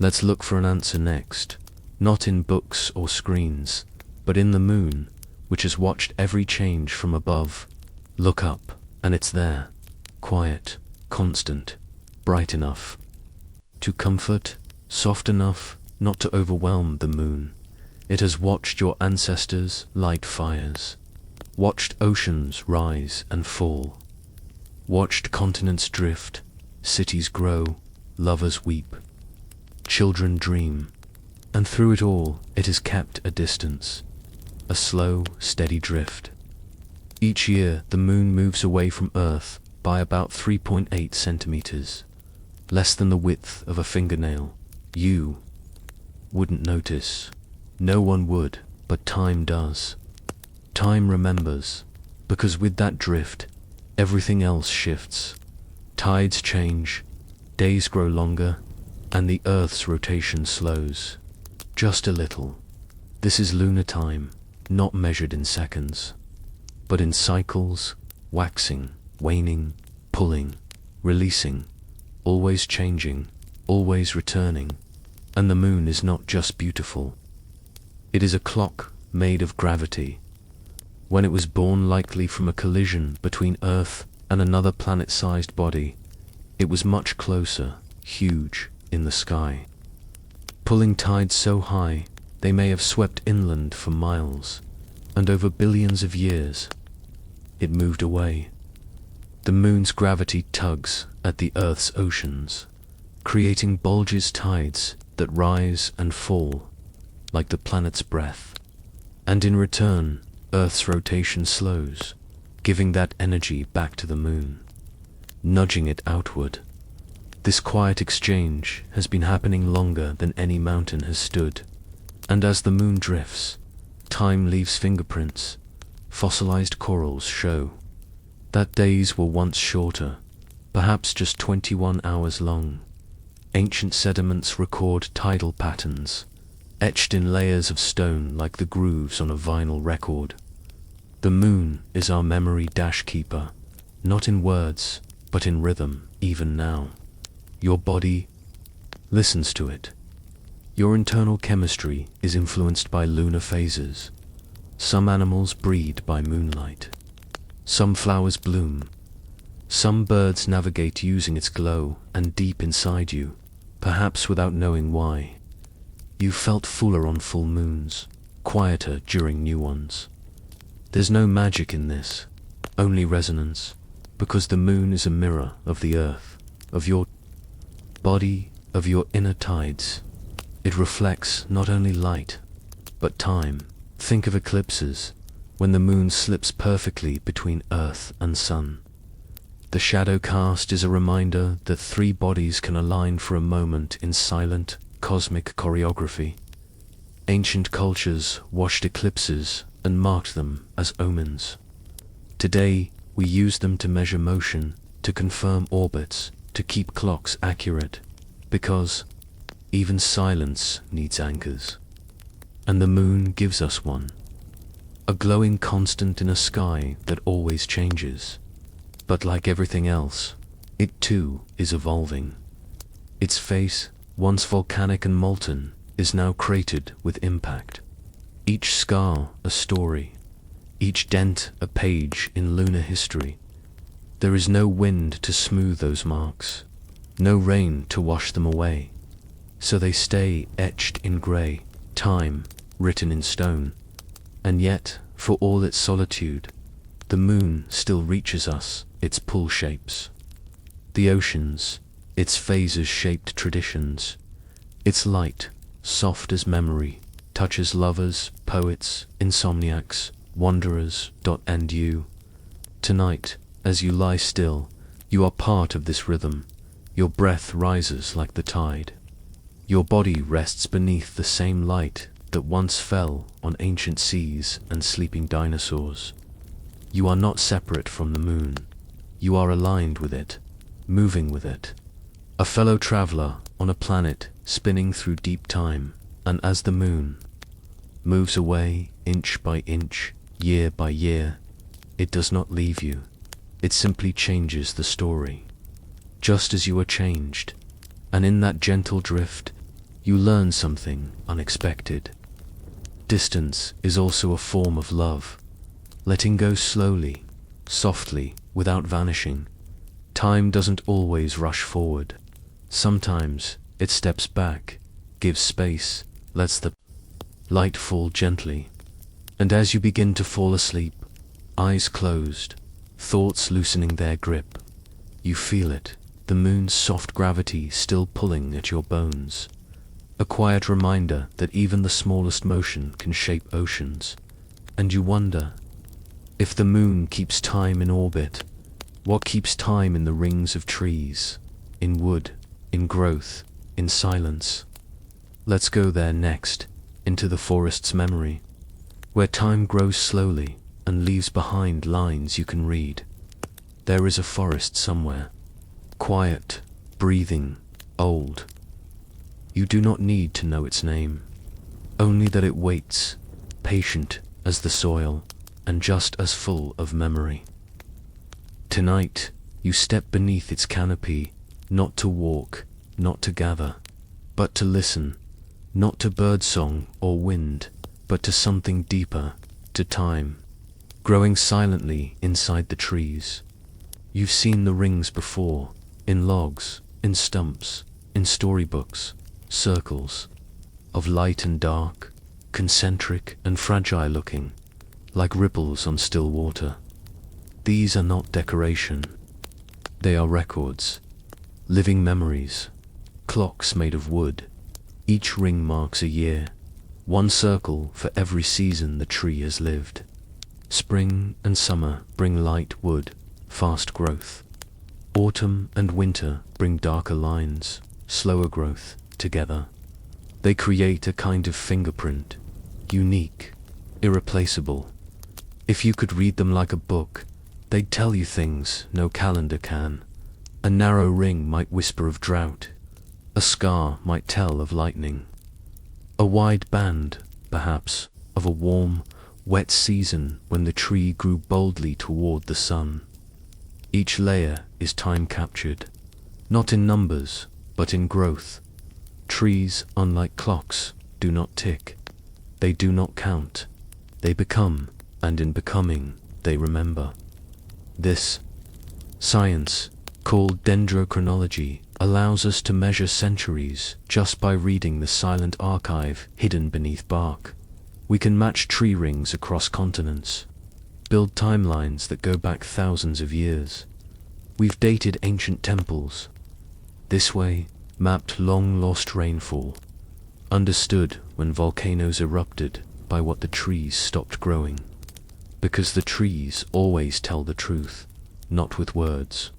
[SPEAKER 1] Let's look for an answer next, not in books or screens, but in the moon, which has watched every change from above. Look up, and it's there, quiet, constant, bright enough to comfort, soft enough not to overwhelm the moon. It has watched your ancestors light fires, watched oceans rise and fall, watched continents drift, cities grow, lovers weep, children dream, and through it all it has kept a distance, a slow, steady drift. Each year the moon moves away from Earth by about 3.8 centimeters, less than the width of a fingernail. You wouldn't notice. No one would, but time does. Time remembers, because with that drift, everything else shifts. Tides change, days grow longer, and the Earth's rotation slows. Just a little. This is lunar time, not measured in seconds, but in cycles, waxing, waning, pulling, releasing, always changing, always returning. And the moon is not just beautiful. It is a clock made of gravity. When it was born likely from a collision between Earth and another planet-sized body, it was much closer, huge, in the sky, pulling tides so high they may have swept inland for miles, and over billions of years, it moved away. The moon's gravity tugs at the Earth's oceans, creating bulges tides that rise and fall like the planet's breath. And in return, Earth's rotation slows, giving that energy back to the moon, nudging it outward. This quiet exchange has been happening longer than any mountain has stood. And as the moon drifts, time leaves fingerprints. Fossilized corals show that days were once shorter, perhaps just 21 hours long. Ancient sediments record tidal patterns, etched in layers of stone like the grooves on a vinyl record. The moon is our memory dash-keeper, not in words, but in rhythm, even now. Your body listens to it. Your internal chemistry is influenced by lunar phases. Some animals breed by moonlight. Some flowers bloom. Some birds navigate using its glow, and deep inside you, perhaps without knowing why, you felt fuller on full moons, quieter during new ones. There's no magic in this, only resonance, because the moon is a mirror of the Earth, of your body of your inner tides. It reflects not only light, but time. Think of eclipses, when the moon slips perfectly between Earth and Sun. The shadow cast is a reminder that three bodies can align for a moment in silent, cosmic choreography. Ancient cultures watched eclipses and marked them as omens. Today, we use them to measure motion, to confirm orbits, to keep clocks accurate, because even silence needs anchors. And the moon gives us one. A glowing constant in a sky that always changes. But like everything else, it too is evolving. Its face, once volcanic and molten, is now cratered with impact. Each scar a story, each dent a page in lunar history. There is no wind to smooth those marks, no rain to wash them away. So they stay etched in grey, time written in stone. And yet, for all its solitude, the moon still reaches us, its pull shapes. The oceans, its phases shaped traditions. Its light, soft as memory, touches lovers, poets, insomniacs, wanderers. And you, tonight, as you lie still, you are part of this rhythm. Your breath rises like the tide. Your body rests beneath the same light that once fell on ancient seas and sleeping dinosaurs. You are not separate from the moon. You are aligned with it, moving with it. A fellow traveler on a planet spinning through deep time, and as the moon moves away inch by inch, year by year, it does not leave you. It simply changes the story. Just as you are changed, and in that gentle drift, you learn something unexpected. Distance is also a form of love, letting go slowly, softly, without vanishing. Time doesn't always rush forward. Sometimes it steps back, gives space, lets the light fall gently. And as you begin to fall asleep, eyes closed, thoughts loosening their grip, you feel it, the moon's soft gravity still pulling at your bones. A quiet reminder that even the smallest motion can shape oceans. And you wonder, if the moon keeps time in orbit, what keeps time in the rings of trees, in wood, in growth, in silence? Let's go there next, into the forest's memory, where time grows slowly and leaves behind lines you can read. There is a forest somewhere, quiet, breathing, old. You do not need to know its name, only that it waits, patient as the soil, and just as full of memory. Tonight, you step beneath its canopy, not to walk, not to gather, but to listen, not to birdsong or wind, but to something deeper, to time, growing silently inside the trees. You've seen the rings before, in logs, in stumps, in storybooks, circles of light and dark, concentric and fragile looking, like ripples on still water. These are not decoration. They are records, living memories, clocks made of wood. Each ring marks a year, one circle for every season the tree has lived. Spring and summer bring light wood, fast growth. Autumn and winter bring darker lines, slower growth. Together, they create a kind of fingerprint, unique, irreplaceable. If you could read them like a book, they'd tell you things no calendar can. A narrow ring might whisper of drought, a scar might tell of lightning. A wide band, perhaps, of a warm, wet season when the tree grew boldly toward the sun. Each layer is time captured, not in numbers, but in growth. Trees, unlike clocks, do not tick. They do not count. They become, and in becoming, they remember. This science, called dendrochronology, allows us to measure centuries just by reading the silent archive hidden beneath bark. We can match tree rings across continents, build timelines that go back thousands of years. We've dated ancient temples. This way, mapped long-lost rainfall, understood when volcanoes erupted by what the trees stopped growing. Because the trees always tell the truth, not with words,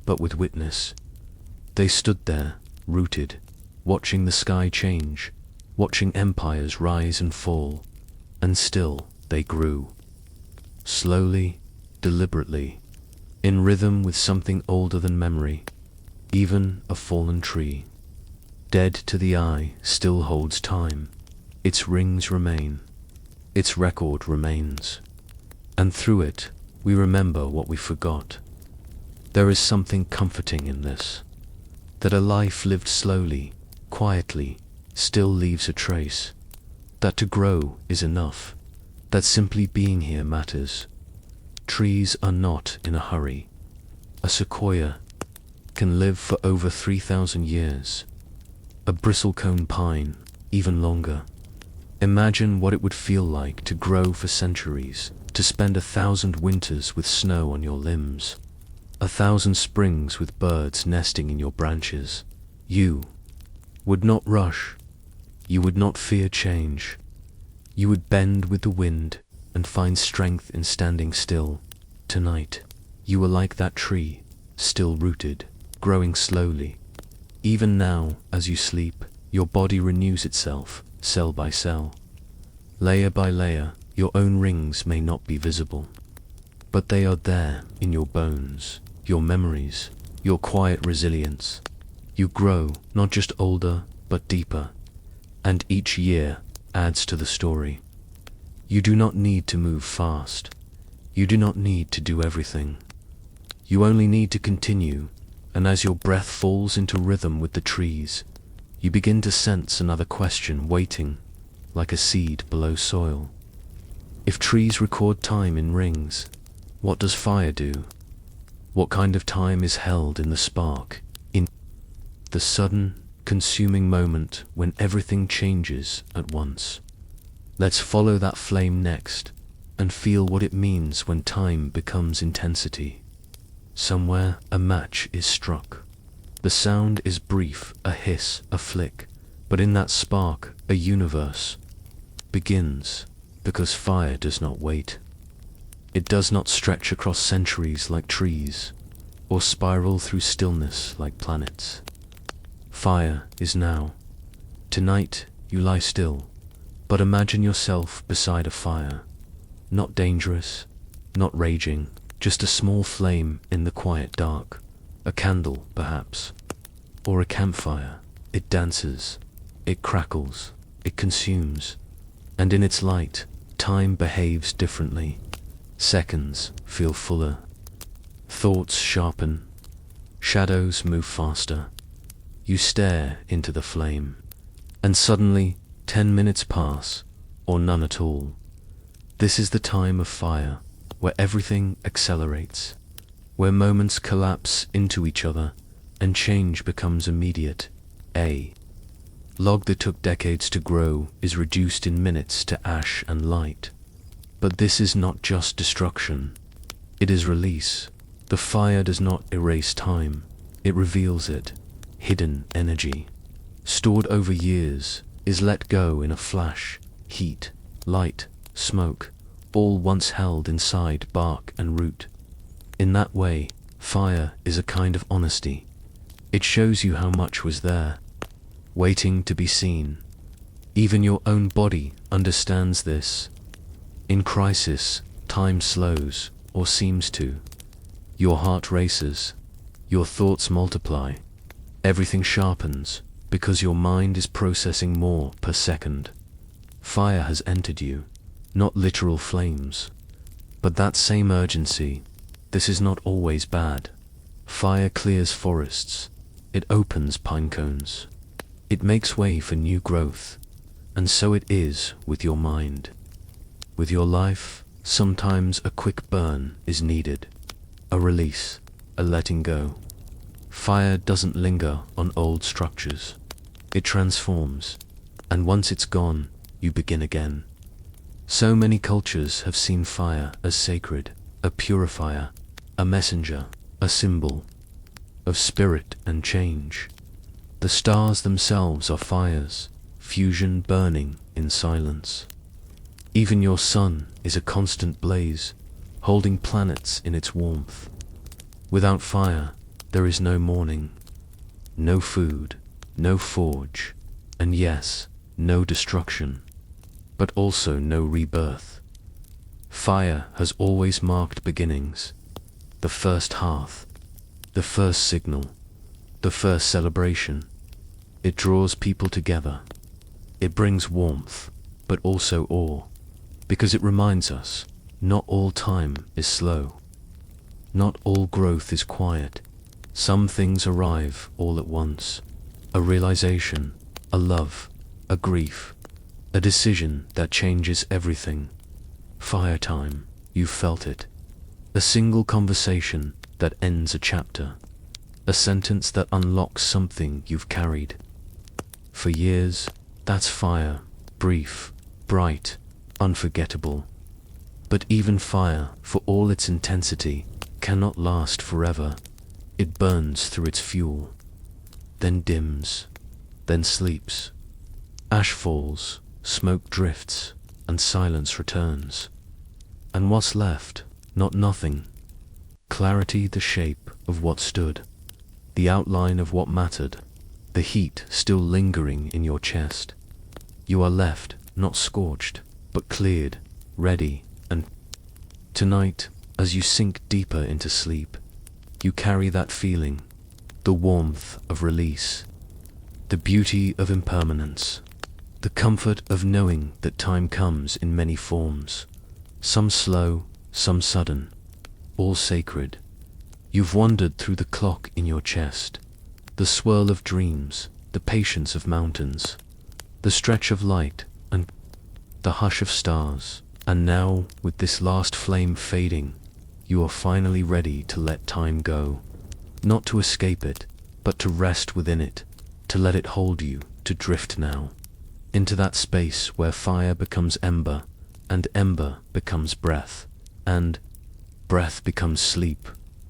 [SPEAKER 1] but with witness. They stood there, rooted, watching the sky change, watching empires rise and fall, and still they grew. Slowly, deliberately, in rhythm with something older than memory. Even a fallen tree, dead to the eye, still holds time. Its rings remain. Its record remains. And through it, we remember what we forgot. There is something comforting in this, that a life lived slowly, quietly, still leaves a trace. That to grow is enough. That simply being here matters. Trees are not in a hurry. A sequoia can live for over 3,000 years. A bristlecone pine, even longer. Imagine what it would feel like to grow for centuries, to spend 1,000 winters with snow on your limbs, 1,000 springs with birds nesting in your branches. You would not rush. You would not fear change. You would bend with the wind and find strength in standing still. Tonight, you are like that tree, still rooted, growing slowly. Even now, as you sleep, your body renews itself, cell by cell. Layer by layer, your own rings may not be visible, but they are there in your bones, your memories, your quiet resilience. You grow, not just older, but deeper, and each year adds to the story. You do not need to move fast. You do not need to do everything. You only need to continue, and as your breath falls into rhythm with the trees, you begin to sense another question waiting, like a seed below soil. If trees record time in rings, what does fire do? What kind of time is held in the spark, in the sudden, consuming moment when everything changes at once? Let's follow that flame next, and feel what it means when time becomes intensity. Somewhere a match is struck. The sound is brief, a hiss, a flick, but in that spark a universe begins, because fire does not wait. It does not stretch across centuries like trees, or spiral through stillness like planets. Fire is now. Tonight you lie still, but imagine yourself beside a fire. Not dangerous, not raging, just a small flame in the quiet dark. A candle, perhaps, or a campfire. It dances, it crackles, it consumes, and in its light, time behaves differently. Seconds feel fuller, thoughts sharpen, shadows move faster. You stare into the flame, and suddenly 10 minutes pass, or none at all. This is the time of fire, where everything accelerates, where moments collapse into each other and change becomes immediate. A log that took decades to grow is reduced in minutes to ash and light. But this is not just destruction, it is release. The fire does not erase time, it reveals it. Hidden energy, stored over years, is let go in a flash. Heat, light, smoke, all once held inside bark and root. In that way, fire is a kind of honesty. It shows you how much was there, waiting to be seen. Even your own body understands this. In crisis, time slows, or seems to. Your heart races, your thoughts multiply. Everything sharpens, because your mind is processing more per second. Fire has entered you, not literal flames, but that same urgency. This is not always bad. Fire clears forests, it opens pine cones, it makes way for new growth, and so it is with your mind. With your life, sometimes a quick burn is needed, a release, a letting go. Fire doesn't linger on old structures. It transforms, and once it's gone, you begin again. So many cultures have seen fire as sacred, a purifier, a messenger, a symbol of spirit and change. The stars themselves are fires, fusion burning in silence. Even your sun is a constant blaze, holding planets in its warmth. Without fire, there is no morning, no food, no forge, and yes, no destruction, but also no rebirth. Fire has always marked beginnings, the first hearth, the first signal, the first celebration. It draws people together. It brings warmth, but also awe, because it reminds us, not all time is slow. Not all growth is quiet. Some things arrive all at once. A realization, a love, a grief, a decision that changes everything. Fire time, you felt it. A single conversation that ends a chapter. A sentence that unlocks something you've carried for years. That's fire, brief, bright, unforgettable. But even fire, for all its intensity, cannot last forever. It burns through its fuel, then dims, then sleeps. Ash falls, smoke drifts, and silence returns. And what's left? Not nothing. Clarity, the shape of what stood, the outline of what mattered, the heat still lingering in your chest. You are left, not scorched, but cleared, ready, and tonight, as you sink deeper into sleep, you carry that feeling, the warmth of release, the beauty of impermanence, the comfort of knowing that time comes in many forms, some slow, some sudden, all sacred. You've wandered through the clock in your chest, the swirl of dreams, the patience of mountains, the stretch of light, and the hush of stars. And now, with this last flame fading, you are finally ready to let time go. Not to escape it, but to rest within it, to let it hold you, to drift now into that space where fire becomes ember, and ember becomes breath, and breath becomes sleep.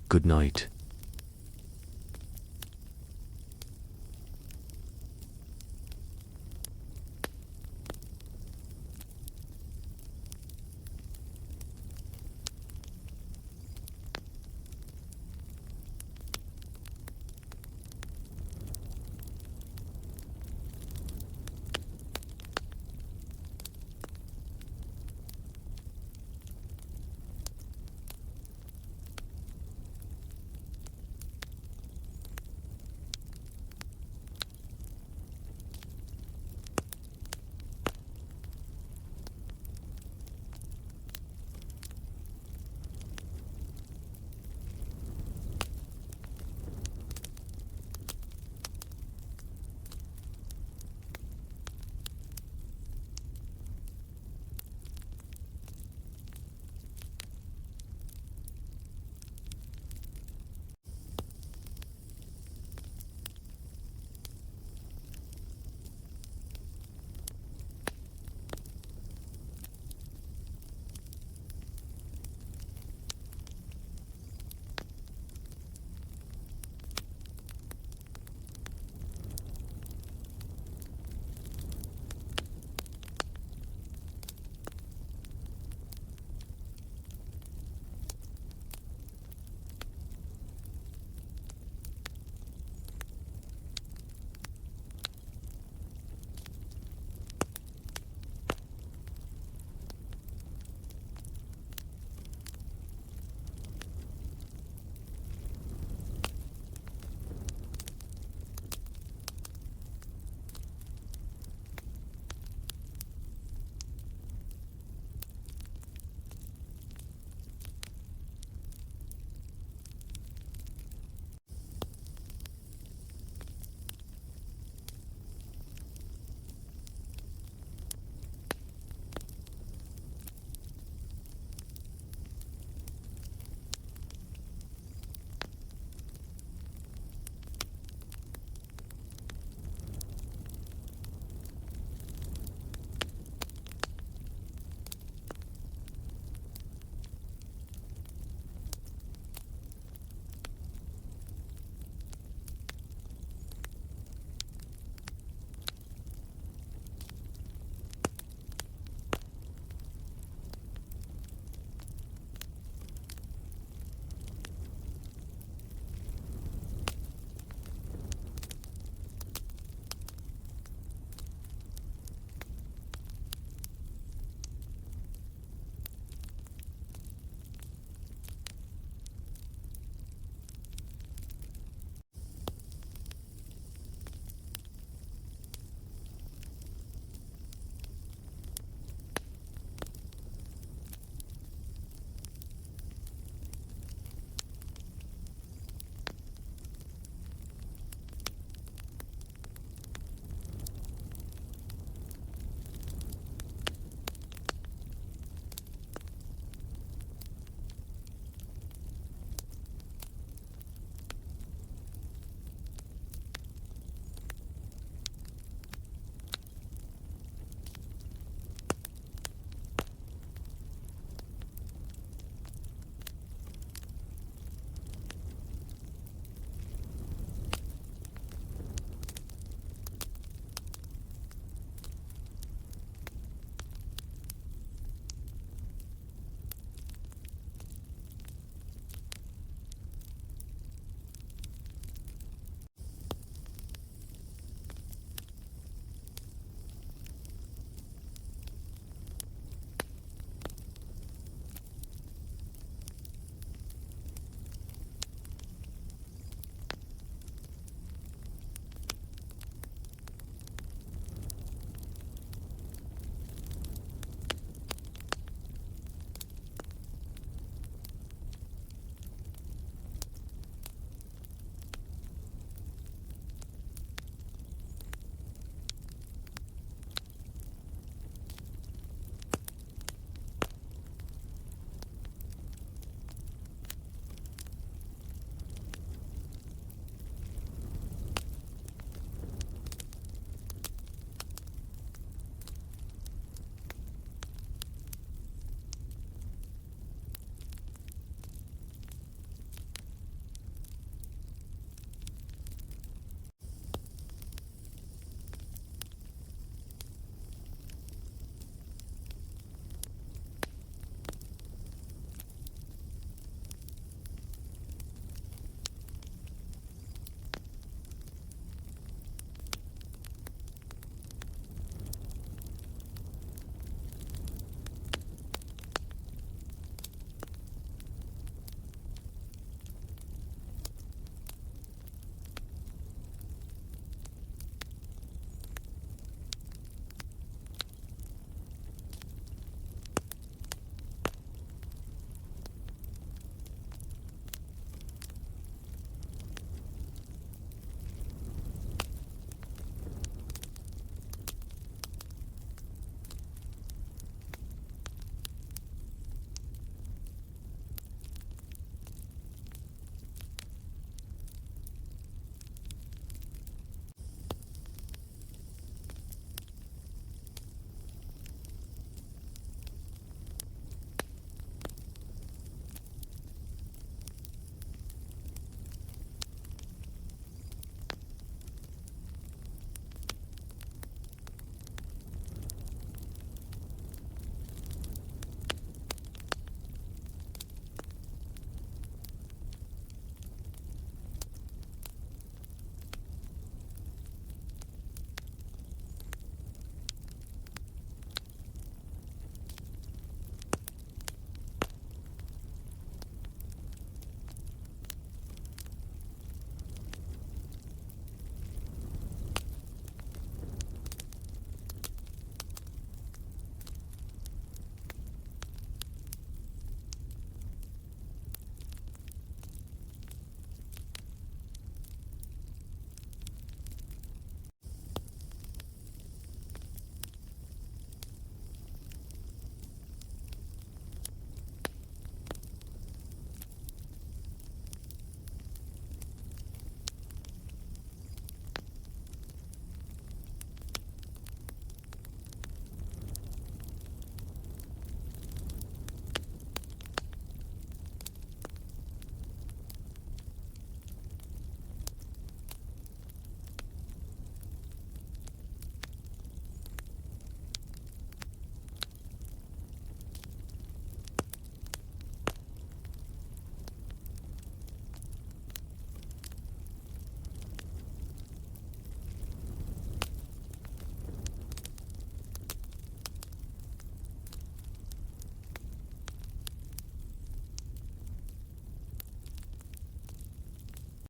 [SPEAKER 1] Good night.